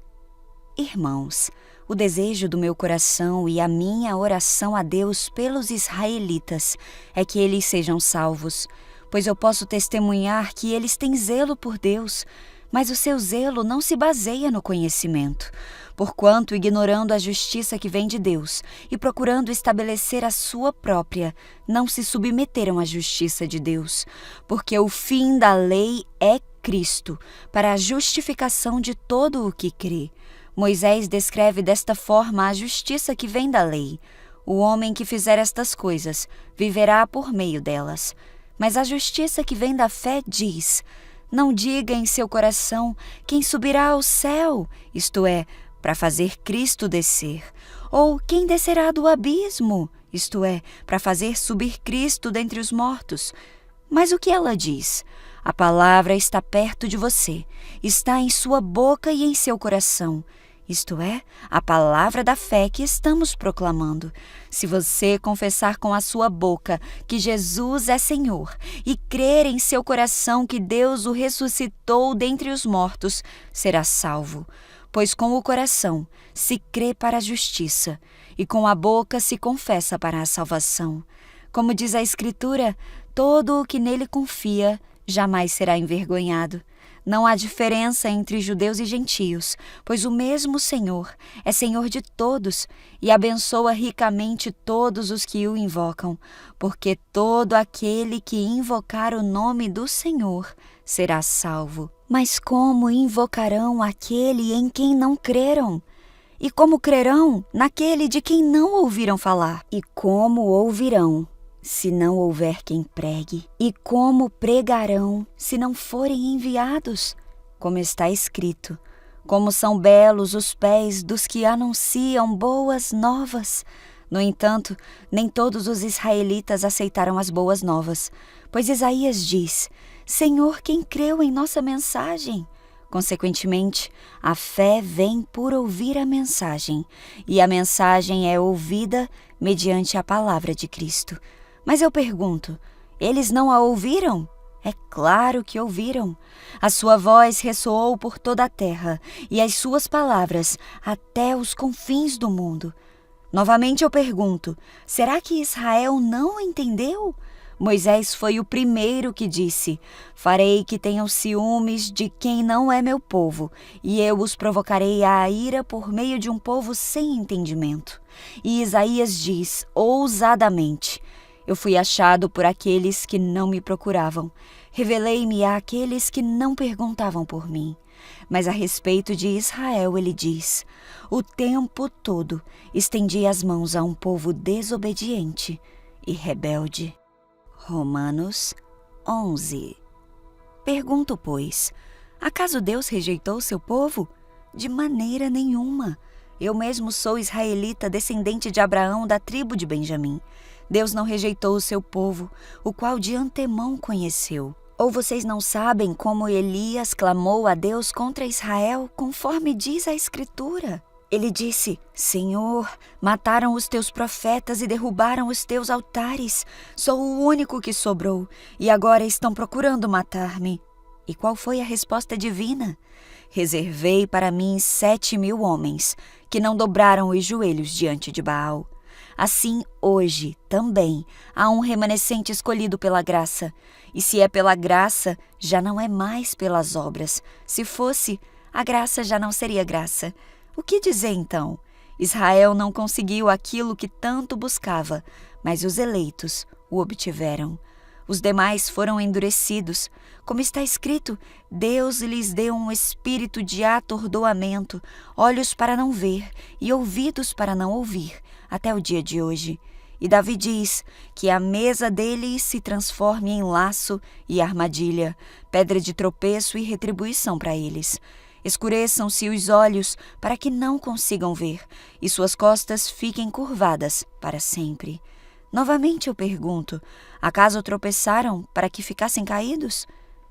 Irmãos, o desejo do meu coração e a minha oração a Deus pelos israelitas é que eles sejam salvos, pois eu posso testemunhar que eles têm zelo por Deus. Mas o seu zelo não se baseia no conhecimento, porquanto, ignorando a justiça que vem de Deus e procurando estabelecer a sua própria, não se submeteram à justiça de Deus, porque o fim da lei é Cristo, para a justificação de todo o que crê. Moisés descreve desta forma a justiça que vem da lei. O homem que fizer estas coisas viverá por meio delas. Mas a justiça que vem da fé diz: não diga em seu coração quem subirá ao céu, isto é, para fazer Cristo descer, ou quem descerá do abismo, isto é, para fazer subir Cristo dentre os mortos. Mas o que ela diz? A palavra está perto de você, está em sua boca e em seu coração. Isto é, a palavra da fé que estamos proclamando. Se você confessar com a sua boca que Jesus é Senhor e crer em seu coração que Deus o ressuscitou dentre os mortos, será salvo. Pois com o coração se crê para a justiça e com a boca se confessa para a salvação. Como diz a Escritura, todo o que nele confia jamais será envergonhado. Não há diferença entre judeus e gentios, pois o mesmo Senhor é Senhor de todos e abençoa ricamente todos os que o invocam, porque todo aquele que invocar o nome do Senhor será salvo. Mas como invocarão aquele em quem não creram? E como crerão naquele de quem não ouviram falar? E como ouvirão se não houver quem pregue? E como pregarão se não forem enviados? Como está escrito: como são belos os pés dos que anunciam boas novas. No entanto, nem todos os israelitas aceitaram as boas novas, pois Isaías diz: Senhor, quem creu em nossa mensagem? Consequentemente, a fé vem por ouvir a mensagem, e a mensagem é ouvida mediante a palavra de Cristo. Mas eu pergunto, eles não a ouviram? É claro que ouviram. A sua voz ressoou por toda a terra, e as suas palavras até os confins do mundo. Novamente eu pergunto, será que Israel não entendeu? Moisés foi o primeiro que disse: farei que tenham ciúmes de quem não é meu povo, e eu os provocarei à ira por meio de um povo sem entendimento. E Isaías diz ousadamente: eu fui achado por aqueles que não me procuravam. Revelei-me àqueles que não perguntavam por mim. Mas a respeito de Israel ele diz: o tempo todo estendi as mãos a um povo desobediente e rebelde. Romanos 11. Pergunto, pois, acaso Deus rejeitou seu povo? De maneira nenhuma. Eu mesmo sou israelita, descendente de Abraão, da tribo de Benjamim. Deus não rejeitou o seu povo, o qual de antemão conheceu. Ou vocês não sabem como Elias clamou a Deus contra Israel, conforme diz a Escritura? Ele disse: Senhor, mataram os teus profetas e derrubaram os teus altares. Sou o único que sobrou, e agora estão procurando matar-me. E qual foi a resposta divina? Reservei para mim 7.000 homens, que não dobraram os joelhos diante de Baal. Assim, hoje, também, há um remanescente escolhido pela graça. E se é pela graça, já não é mais pelas obras. Se fosse, a graça já não seria graça. O que dizer então? Israel não conseguiu aquilo que tanto buscava, mas os eleitos o obtiveram. Os demais foram endurecidos. Como está escrito, Deus lhes deu um espírito de atordoamento, olhos para não ver e ouvidos para não ouvir, até o dia de hoje. E Davi diz que a mesa deles se transforme em laço e armadilha, pedra de tropeço e retribuição para eles. Escureçam-se os olhos para que não consigam ver, e suas costas fiquem curvadas para sempre. Novamente eu pergunto, acaso tropeçaram para que ficassem caídos?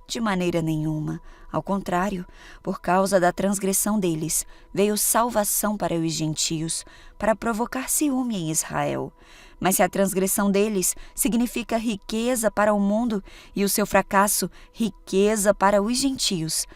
De maneira nenhuma. Ao contrário, por causa da transgressão deles, veio salvação para os gentios, para provocar ciúme em Israel. Mas se a transgressão deles significa riqueza para o mundo e o seu fracasso riqueza para os gentios,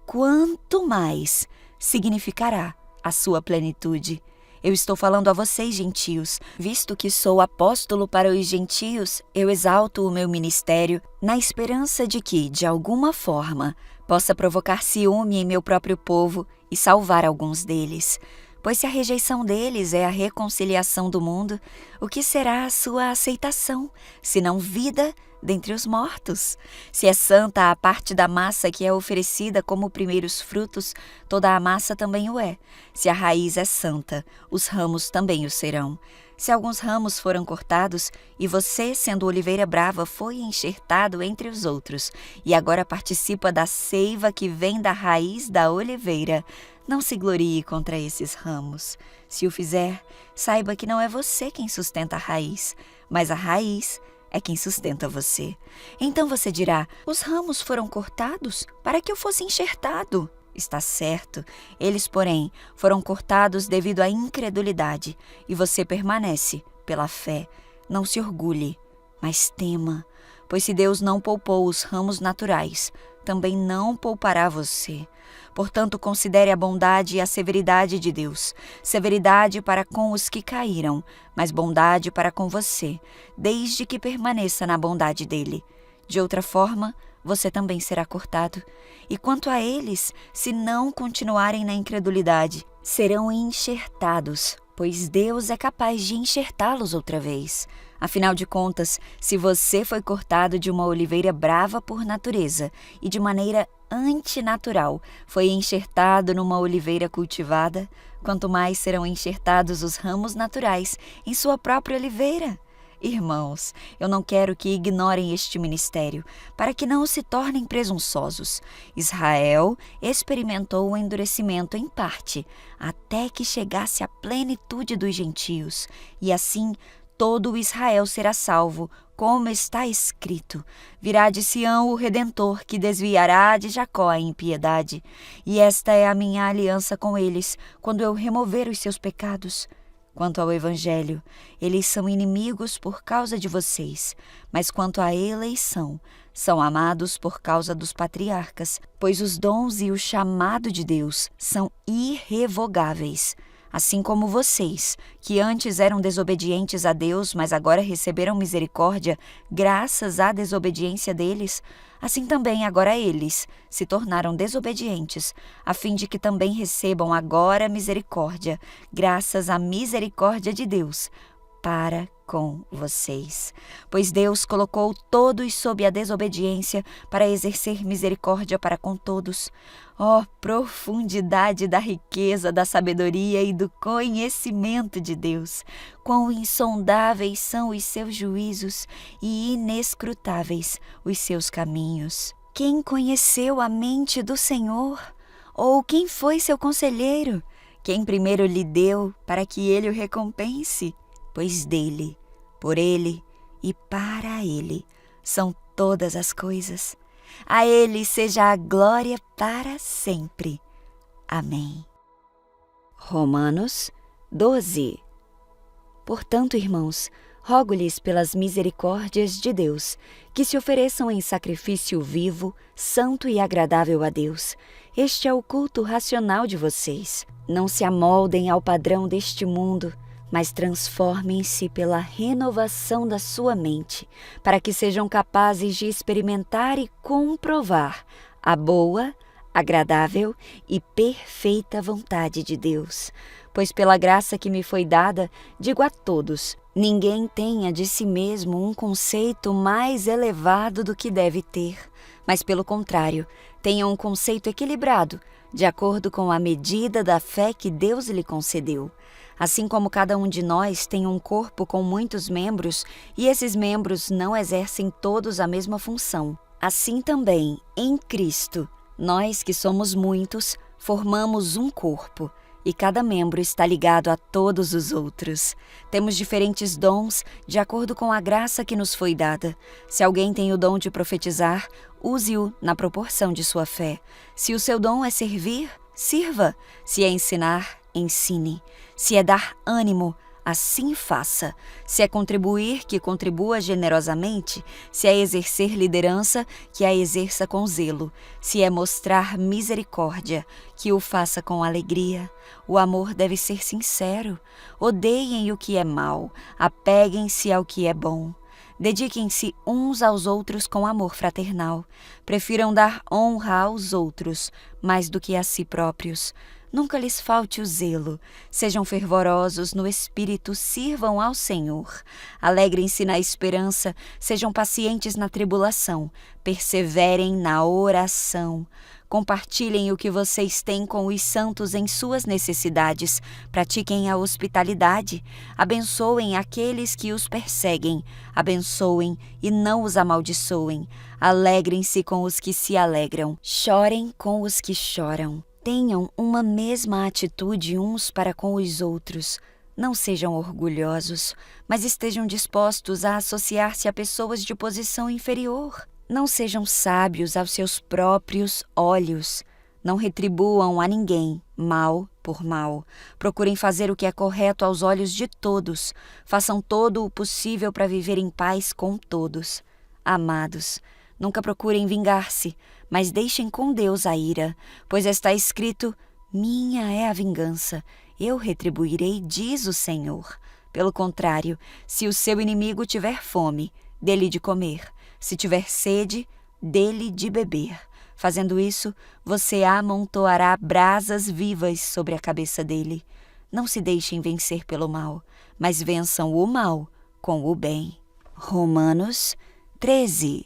quanto mais significará a sua plenitude? Eu estou falando a vocês, gentios. Visto que sou apóstolo para os gentios, eu exalto o meu ministério na esperança de que, de alguma forma, possa provocar ciúme em meu próprio povo e salvar alguns deles. Pois se a rejeição deles é a reconciliação do mundo, o que será a sua aceitação, senão vida dentre os mortos? Se é santa a parte da massa que é oferecida como primeiros frutos, toda a massa também o é. Se a raiz é santa, os ramos também o serão. Se alguns ramos foram cortados, e você, sendo oliveira brava, foi enxertado entre os outros, e agora participa da seiva que vem da raiz da oliveira, não se glorie contra esses ramos. Se o fizer, saiba que não é você quem sustenta a raiz, mas a raiz é quem sustenta você. Então você dirá: os ramos foram cortados para que eu fosse enxertado. Está certo, eles, porém, foram cortados devido à incredulidade, e você permanece pela fé. Não se orgulhe, mas tema, pois se Deus não poupou os ramos naturais, também não poupará você. Portanto, considere a bondade e a severidade de Deus, severidade para com os que caíram, mas bondade para com você, desde que permaneça na bondade dele. De outra forma, você também será cortado. E quanto a eles, se não continuarem na incredulidade, serão enxertados, pois Deus é capaz de enxertá-los outra vez. Afinal de contas, se você foi cortado de uma oliveira brava por natureza e de maneira antinatural foi enxertado numa oliveira cultivada, quanto mais serão enxertados os ramos naturais em sua própria oliveira. Irmãos, eu não quero que ignorem este ministério, para que não se tornem presunçosos. Israel experimentou o endurecimento em parte, até que chegasse à plenitude dos gentios, e assim todo o Israel será salvo, como está escrito: virá de Sião o Redentor, que desviará de Jacó a impiedade. E esta é a minha aliança com eles, quando eu remover os seus pecados. Quanto ao Evangelho, eles são inimigos por causa de vocês, mas quanto à eleição, são amados por causa dos patriarcas, pois os dons e o chamado de Deus são irrevogáveis. Assim como vocês, que antes eram desobedientes a Deus, mas agora receberam misericórdia graças à desobediência deles, assim também agora eles se tornaram desobedientes, a fim de que também recebam agora misericórdia, graças à misericórdia de Deus, para com vocês. Pois Deus colocou todos sob a desobediência para exercer misericórdia para com todos. Ó, profundidade da riqueza, da sabedoria e do conhecimento de Deus! Quão insondáveis são os seus juízos e inescrutáveis os seus caminhos! Quem conheceu a mente do Senhor? Ou quem foi seu conselheiro? Quem primeiro lhe deu para que ele o recompense? Pois dele, por ele e para ele são todas as coisas. A ele seja a glória para sempre. Amém. Romanos 12. Portanto, irmãos, rogo-lhes pelas misericórdias de Deus, que se ofereçam em sacrifício vivo, santo e agradável a Deus. Este é o culto racional de vocês. Não se amoldem ao padrão deste mundo, mas transformem-se pela renovação da sua mente, para que sejam capazes de experimentar e comprovar a boa, agradável e perfeita vontade de Deus. Pois pela graça que me foi dada, digo a todos: ninguém tenha de si mesmo um conceito mais elevado do que deve ter, mas pelo contrário, tenha um conceito equilibrado, de acordo com a medida da fé que Deus lhe concedeu. Assim como cada um de nós tem um corpo com muitos membros, e esses membros não exercem todos a mesma função, assim também, em Cristo, nós que somos muitos, formamos um corpo, e cada membro está ligado a todos os outros. Temos diferentes dons de acordo com a graça que nos foi dada. Se alguém tem o dom de profetizar, use-o na proporção de sua fé. Se o seu dom é servir, sirva. Se é ensinar, ensine. Se é dar ânimo, assim faça. Se é contribuir, que contribua generosamente. Se é exercer liderança, que a exerça com zelo. Se é mostrar misericórdia, que o faça com alegria. O amor deve ser sincero. Odeiem o que é mal, apeguem-se ao que é bom. Dediquem-se uns aos outros com amor fraternal. Prefiram dar honra aos outros mais do que a si próprios. Nunca lhes falte o zelo. Sejam fervorosos no espírito, sirvam ao Senhor. Alegrem-se na esperança, sejam pacientes na tribulação. Perseverem na oração. Compartilhem o que vocês têm com os santos em suas necessidades. Pratiquem a hospitalidade. Abençoem aqueles que os perseguem. Abençoem e não os amaldiçoem. Alegrem-se com os que se alegram. Chorem com os que choram. Tenham uma mesma atitude uns para com os outros. Não sejam orgulhosos, mas estejam dispostos a associar-se a pessoas de posição inferior. Não sejam sábios aos seus próprios olhos. Não retribuam a ninguém mal por mal. Procurem fazer o que é correto aos olhos de todos. Façam todo o possível para viver em paz com todos. Amados, nunca procurem vingar-se, mas deixem com Deus a ira, pois está escrito: minha é a vingança, eu retribuirei, diz o Senhor. Pelo contrário, se o seu inimigo tiver fome, dê-lhe de comer. Se tiver sede, dê-lhe de beber. Fazendo isso, você amontoará brasas vivas sobre a cabeça dele. Não se deixem vencer pelo mal, mas vençam o mal com o bem. Romanos 13.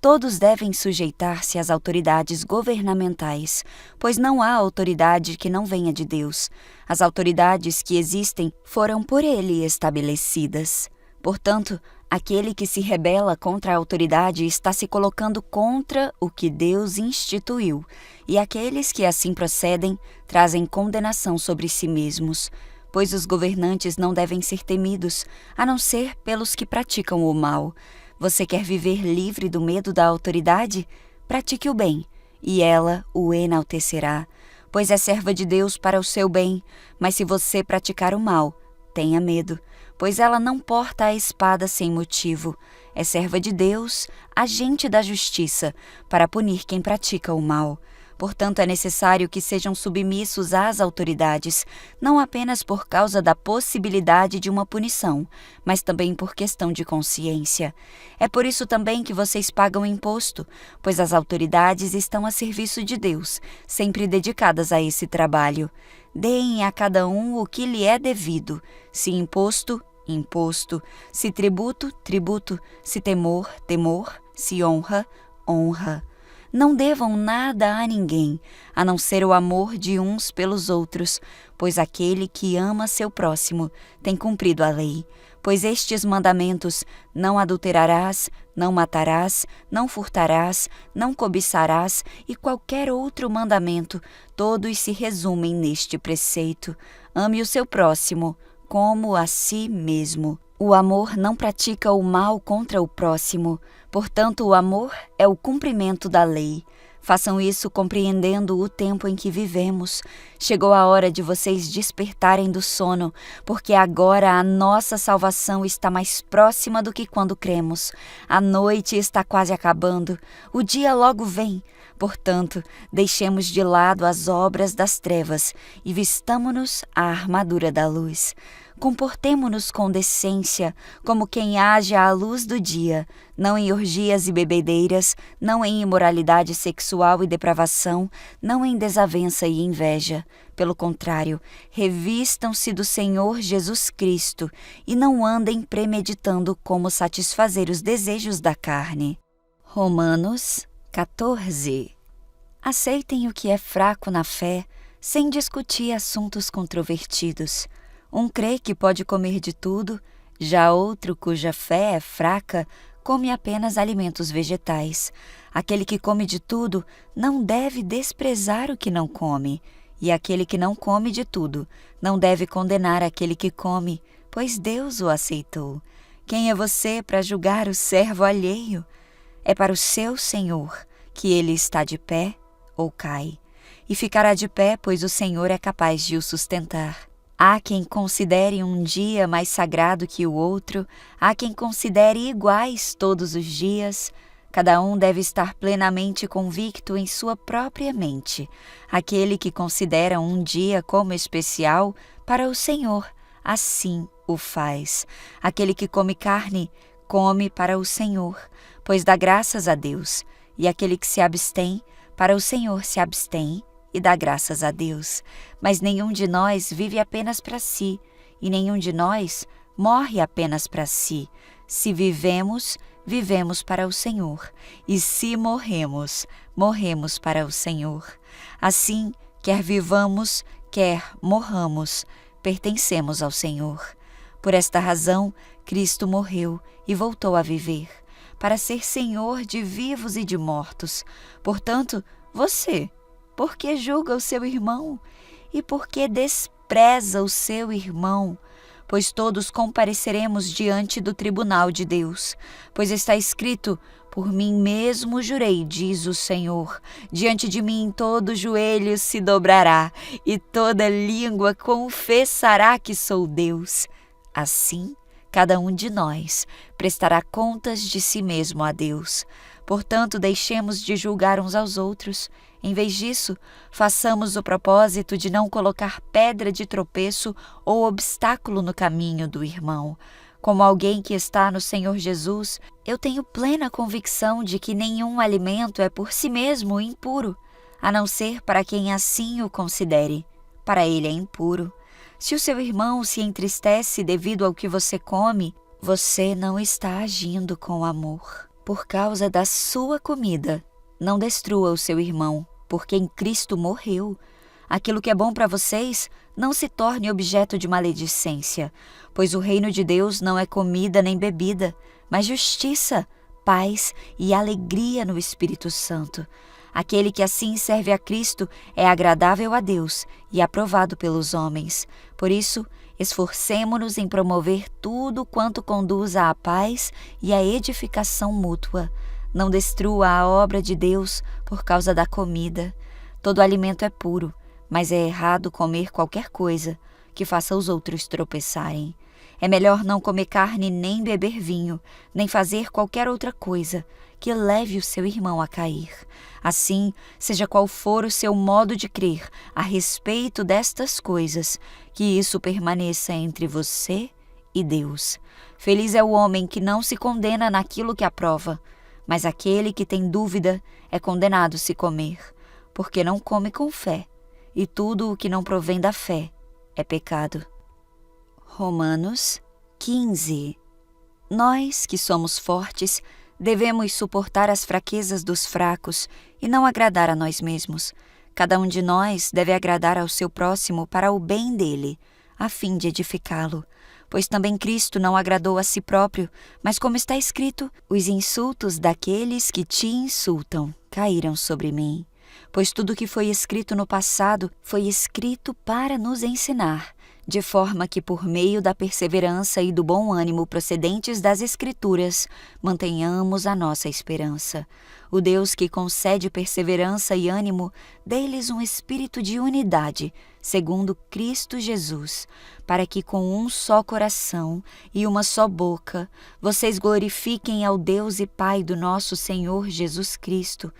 Todos devem sujeitar-se às autoridades governamentais, pois não há autoridade que não venha de Deus. As autoridades que existem foram por ele estabelecidas. Portanto, aquele que se rebela contra a autoridade está se colocando contra o que Deus instituiu, e aqueles que assim procedem trazem condenação sobre si mesmos, pois os governantes não devem ser temidos, a não ser pelos que praticam o mal. Você quer viver livre do medo da autoridade? Pratique o bem, e ela o enaltecerá, pois é serva de Deus para o seu bem. Mas se você praticar o mal, tenha medo, pois ela não porta a espada sem motivo. É serva de Deus, agente da justiça, para punir quem pratica o mal. Portanto, é necessário que sejam submissos às autoridades, não apenas por causa da possibilidade de uma punição, mas também por questão de consciência. É por isso também que vocês pagam imposto, pois as autoridades estão a serviço de Deus, sempre dedicadas a esse trabalho. Deem a cada um o que lhe é devido, se imposto, imposto, se tributo, tributo, se temor, temor, se honra, honra. Não devam nada a ninguém, a não ser o amor de uns pelos outros, pois aquele que ama seu próximo tem cumprido a lei. Pois estes mandamentos: não adulterarás, não matarás, não furtarás, não cobiçarás e qualquer outro mandamento, todos se resumem neste preceito: ame o seu próximo como a si mesmo. O amor não pratica o mal contra o próximo, portanto o amor é o cumprimento da lei. Façam isso compreendendo o tempo em que vivemos. Chegou a hora de vocês despertarem do sono, porque agora a nossa salvação está mais próxima do que quando cremos. A noite está quase acabando, o dia logo vem. Portanto, deixemos de lado as obras das trevas e vistamo-nos a armadura da luz. Comportemo-nos com decência, como quem age à luz do dia, não em orgias e bebedeiras, não em imoralidade sexual e depravação, não em desavença e inveja. Pelo contrário, revistam-se do Senhor Jesus Cristo e não andem premeditando como satisfazer os desejos da carne. Romanos 14. Aceitem o que é fraco na fé, sem discutir assuntos controvertidos. Um crê que pode comer de tudo, já outro, cuja fé é fraca, come apenas alimentos vegetais. Aquele que come de tudo não deve desprezar o que não come, e aquele que não come de tudo não deve condenar aquele que come, pois Deus o aceitou. Quem é você para julgar o servo alheio? É para o seu Senhor que ele está de pé ou cai, e ficará de pé, pois o Senhor é capaz de o sustentar. Há quem considere um dia mais sagrado que o outro, há quem considere iguais todos os dias. Cada um deve estar plenamente convicto em sua própria mente. Aquele que considera um dia como especial para o Senhor, assim o faz. Aquele que come carne, come para o Senhor, pois dá graças a Deus. E aquele que se abstém, para o Senhor se abstém e dá graças a Deus. Mas nenhum de nós vive apenas para si, e nenhum de nós morre apenas para si. Se vivemos, vivemos para o Senhor, e se morremos, morremos para o Senhor. Assim, quer vivamos, quer morramos, pertencemos ao Senhor. Por esta razão, Cristo morreu e voltou a viver, para ser Senhor de vivos e de mortos. Portanto, você, por que julga o seu irmão? E por que despreza o seu irmão? Pois todos compareceremos diante do tribunal de Deus. Pois está escrito: por mim mesmo jurei, diz o Senhor, diante de mim todo joelho se dobrará, e toda língua confessará que sou Deus. Assim, cada um de nós prestará contas de si mesmo a Deus. Portanto, deixemos de julgar uns aos outros. Em vez disso, façamos o propósito de não colocar pedra de tropeço ou obstáculo no caminho do irmão. Como alguém que está no Senhor Jesus, eu tenho plena convicção de que nenhum alimento é por si mesmo impuro, a não ser para quem assim o considere. Para ele é impuro. Se o seu irmão se entristece devido ao que você come, você não está agindo com amor. Por causa da sua comida, não destrua o seu irmão, porque em Cristo morreu. Aquilo que é bom para vocês não se torne objeto de maledicência, pois o reino de Deus não é comida nem bebida, mas justiça, paz e alegria no Espírito Santo. Aquele que assim serve a Cristo é agradável a Deus e aprovado pelos homens. Por isso, esforcemo-nos em promover tudo quanto conduza à paz e à edificação mútua. Não destrua a obra de Deus por causa da comida. Todo alimento é puro, mas é errado comer qualquer coisa que faça os outros tropeçarem. É melhor não comer carne nem beber vinho, nem fazer qualquer outra coisa que leve o seu irmão a cair. Assim, seja qual for o seu modo de crer a respeito destas coisas, que isso permaneça entre você e Deus. Feliz é o homem que não se condena naquilo que aprova, mas aquele que tem dúvida é condenado se comer, porque não come com fé, e tudo o que não provém da fé é pecado. Romanos 15. Nós, que somos fortes, devemos suportar as fraquezas dos fracos e não agradar a nós mesmos. Cada um de nós deve agradar ao seu próximo para o bem dele, a fim de edificá-lo. Pois também Cristo não agradou a si próprio, mas como está escrito, os insultos daqueles que te insultam caíram sobre mim. Pois tudo que foi escrito no passado foi escrito para nos ensinar, de forma que por meio da perseverança e do bom ânimo procedentes das Escrituras, mantenhamos a nossa esperança. O Deus que concede perseverança e ânimo, dê-lhes um espírito de unidade, segundo Cristo Jesus, para que com um só coração e uma só boca, vocês glorifiquem ao Deus e Pai do nosso Senhor Jesus Cristo.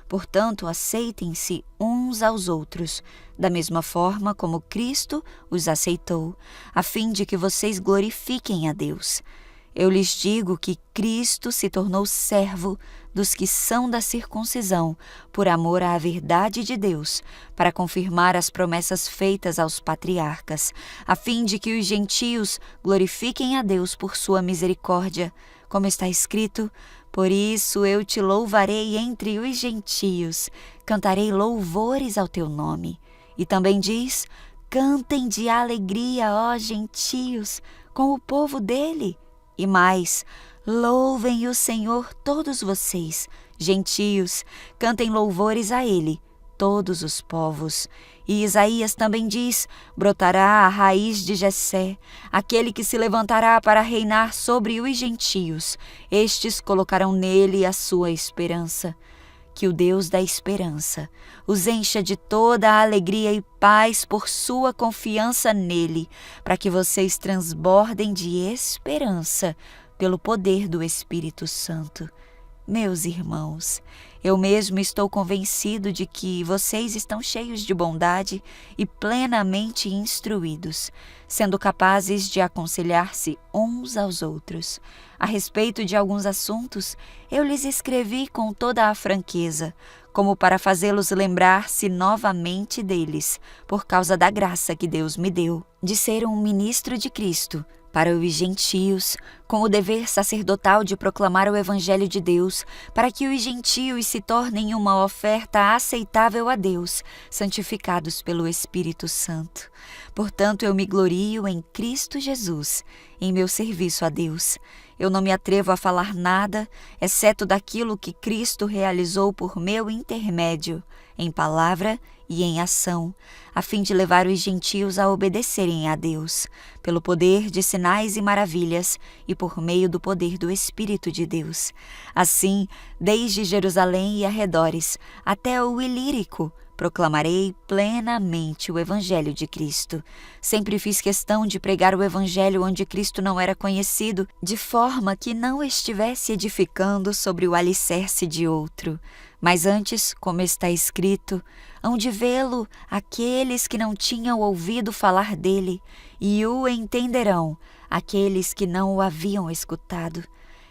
Portanto, aceitem-se uns aos outros, da mesma forma como Cristo os aceitou, a fim de que vocês glorifiquem a Deus. Eu lhes digo que Cristo se tornou servo dos que são da circuncisão, por amor à verdade de Deus, para confirmar as promessas feitas aos patriarcas, a fim de que os gentios glorifiquem a Deus por sua misericórdia, como está escrito: por isso eu te louvarei entre os gentios, cantarei louvores ao teu nome. E também diz: cantem de alegria, ó gentios, com o povo dele. E mais, louvem o Senhor todos vocês, gentios, cantem louvores a ele, todos os povos. E Isaías também diz: brotará a raiz de Jessé, aquele que se levantará para reinar sobre os gentios. Estes colocarão nele a sua esperança. que o Deus da esperança os encha de toda a alegria e paz por sua confiança nele, para que vocês transbordem de esperança pelo poder do Espírito Santo. Meus irmãos, eu mesmo estou convencido de que vocês estão cheios de bondade e plenamente instruídos, sendo capazes de aconselhar-se uns aos outros. A respeito de alguns assuntos, eu lhes escrevi com toda a franqueza, como para fazê-los lembrar-se novamente deles, por causa da graça que Deus me deu, de ser um ministro de Cristo, para os gentios, com o dever sacerdotal de proclamar o Evangelho de Deus, para que os gentios se tornem uma oferta aceitável a Deus, santificados pelo Espírito Santo. Portanto, eu me glorio em Cristo Jesus, em meu serviço a Deus. Eu não me atrevo a falar nada, exceto daquilo que Cristo realizou por meu intermédio, em palavra e em ação, a fim de levar os gentios a obedecerem a Deus, pelo poder de sinais e maravilhas e por meio do poder do Espírito de Deus. Assim, desde Jerusalém e arredores até o Ilírico, proclamarei plenamente o Evangelho de Cristo. Sempre fiz questão de pregar o Evangelho onde Cristo não era conhecido, de forma que não estivesse edificando sobre o alicerce de outro. Mas antes, como está escrito, hão de vê-lo aqueles que não tinham ouvido falar dele, e o entenderão aqueles que não o haviam escutado.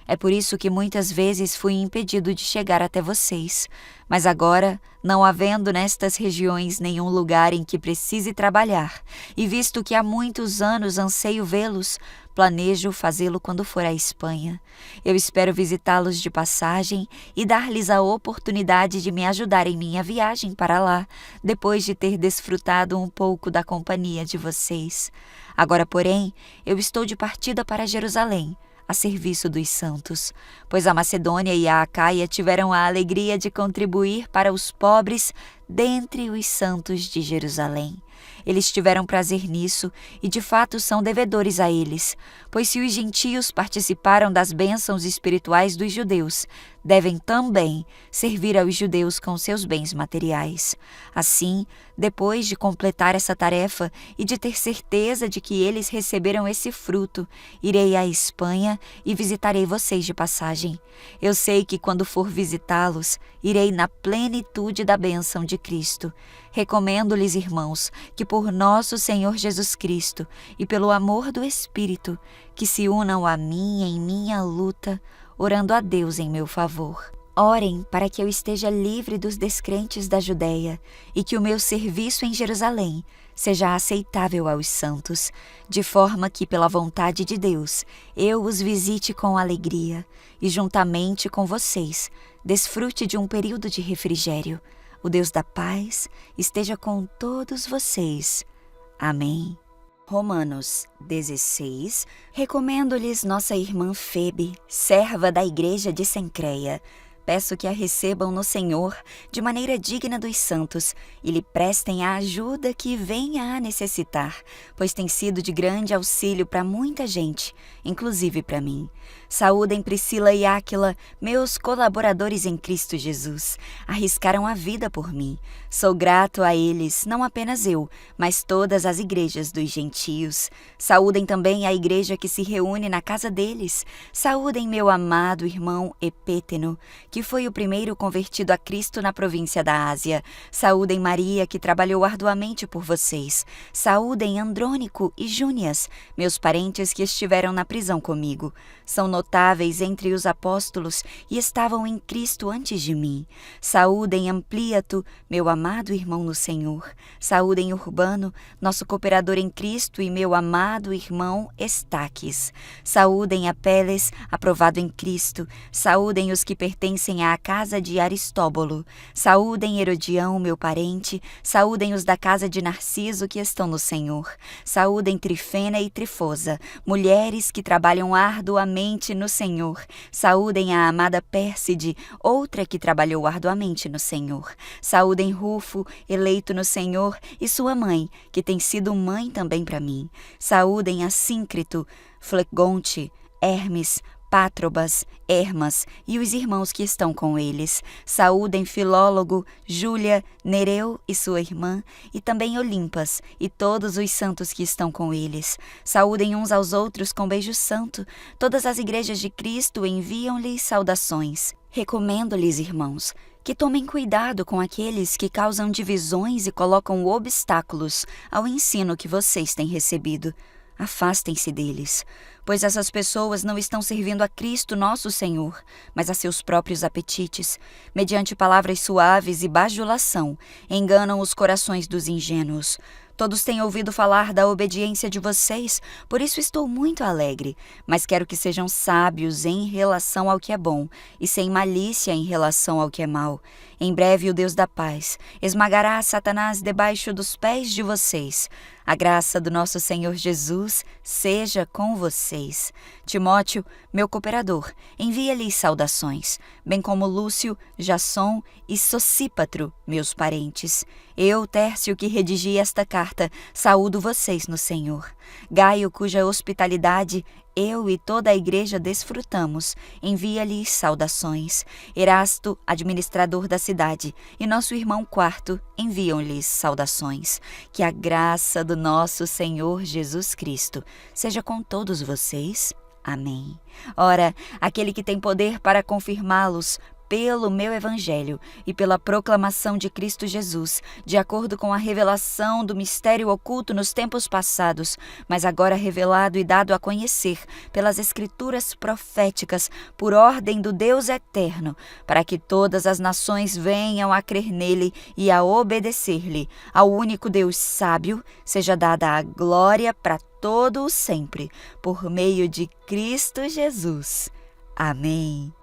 É por isso que muitas vezes fui impedido de chegar até vocês. Mas agora, não havendo nestas regiões nenhum lugar em que precise trabalhar, e visto que há muitos anos anseio vê-los, planejo fazê-lo quando for à Espanha. Eu espero visitá-los de passagem e dar-lhes a oportunidade de me ajudar em minha viagem para lá, depois de ter desfrutado um pouco da companhia de vocês. Agora, porém, eu estou de partida para Jerusalém, a serviço dos santos, pois a Macedônia e a Acaia tiveram a alegria de contribuir para os pobres dentre os santos de Jerusalém. Eles tiveram prazer nisso e de fato são devedores a eles, pois se os gentios participaram das bênçãos espirituais dos judeus, devem também servir aos judeus com seus bens materiais. Assim, depois de completar essa tarefa e de ter certeza de que eles receberam esse fruto, irei à Espanha e visitarei vocês de passagem. Eu sei que quando for visitá-los, irei na plenitude da bênção de Cristo. Recomendo-lhes, irmãos, que por nosso Senhor Jesus Cristo e pelo amor do Espírito, que se unam a mim em minha luta, orando a Deus em meu favor. Orem para que eu esteja livre dos descrentes da Judéia e que o meu serviço em Jerusalém seja aceitável aos santos, de forma que, pela vontade de Deus, eu os visite com alegria e, juntamente com vocês, desfrute de um período de refrigério. O Deus da paz esteja com todos vocês. Amém. Romanos 16. Recomendo-lhes nossa irmã Febe, serva da igreja de Cencreia. Peço que a recebam no Senhor de maneira digna dos santos e lhe prestem a ajuda que venha a necessitar, pois tem sido de grande auxílio para muita gente, inclusive para mim. Saúdem Priscila e Áquila, meus colaboradores em Cristo Jesus. Arriscaram a vida por mim. Sou grato a eles, não apenas eu, mas todas as igrejas dos gentios. Saúdem também a igreja que se reúne na casa deles. Saúdem meu amado irmão Epéteno, que foi o primeiro convertido a Cristo na província da Ásia. Saúdem Maria, que trabalhou arduamente por vocês. Saúdem Andrônico e Júnias, meus parentes que estiveram na prisão comigo. São notáveis entre os apóstolos e estavam em Cristo antes de mim. Saúdem Ampliato, meu amado irmão no Senhor. Saúdem Urbano, nosso cooperador em Cristo, e meu amado irmão Estaques. Saúdem Apeles, aprovado em Cristo. Saúdem os que pertencem à casa de Aristóbulo. Saúdem Herodião, meu parente. Saúdem os da casa de Narciso que estão no Senhor. Saúdem Trifena e Trifosa, mulheres que trabalham arduamente no Senhor. Saúdem a amada Pérside, outra que trabalhou arduamente no Senhor. Saúdem Rufo, eleito no Senhor, e sua mãe, que tem sido mãe também para mim. Saúdem Assíncrito, Flegonte, Hermes, Pátrobas, Hermas e os irmãos que estão com eles. Saúdem Filólogo, Júlia, Nereu e sua irmã, e também Olimpas e todos os santos que estão com eles. Saúdem uns aos outros com beijo santo. Todas as igrejas de Cristo enviam-lhes saudações. Recomendo-lhes, irmãos, que tomem cuidado com aqueles que causam divisões e colocam obstáculos ao ensino que vocês têm recebido. Afastem-se deles, pois essas pessoas não estão servindo a Cristo nosso Senhor, mas a seus próprios apetites. Mediante palavras suaves e bajulação, enganam os corações dos ingênuos. Todos têm ouvido falar da obediência de vocês, por isso estou muito alegre, mas quero que sejam sábios em relação ao que é bom e sem malícia em relação ao que é mau. Em breve o Deus da paz esmagará Satanás debaixo dos pés de vocês. A graça do nosso Senhor Jesus seja com vocês. Timóteo, meu cooperador, envia-lhes saudações, bem como Lúcio, Jasson e Sosípatro, meus parentes. Eu, Tércio, que redigi esta carta, saúdo vocês no Senhor. Gaio, cuja hospitalidade eu e toda a igreja desfrutamos, envia-lhes saudações. Erasto, administrador da cidade, e nosso irmão Quarto enviam-lhes saudações. Que a graça do nosso Senhor Jesus Cristo seja com todos vocês. Amém. Ora, aquele que tem poder para confirmá-los pelo meu evangelho e pela proclamação de Cristo Jesus, de acordo com a revelação do mistério oculto nos tempos passados, mas agora revelado e dado a conhecer pelas escrituras proféticas, por ordem do Deus eterno, para que todas as nações venham a crer nele e a obedecer-lhe. Ao único Deus sábio seja dada a glória para todo o sempre, por meio de Cristo Jesus. Amém.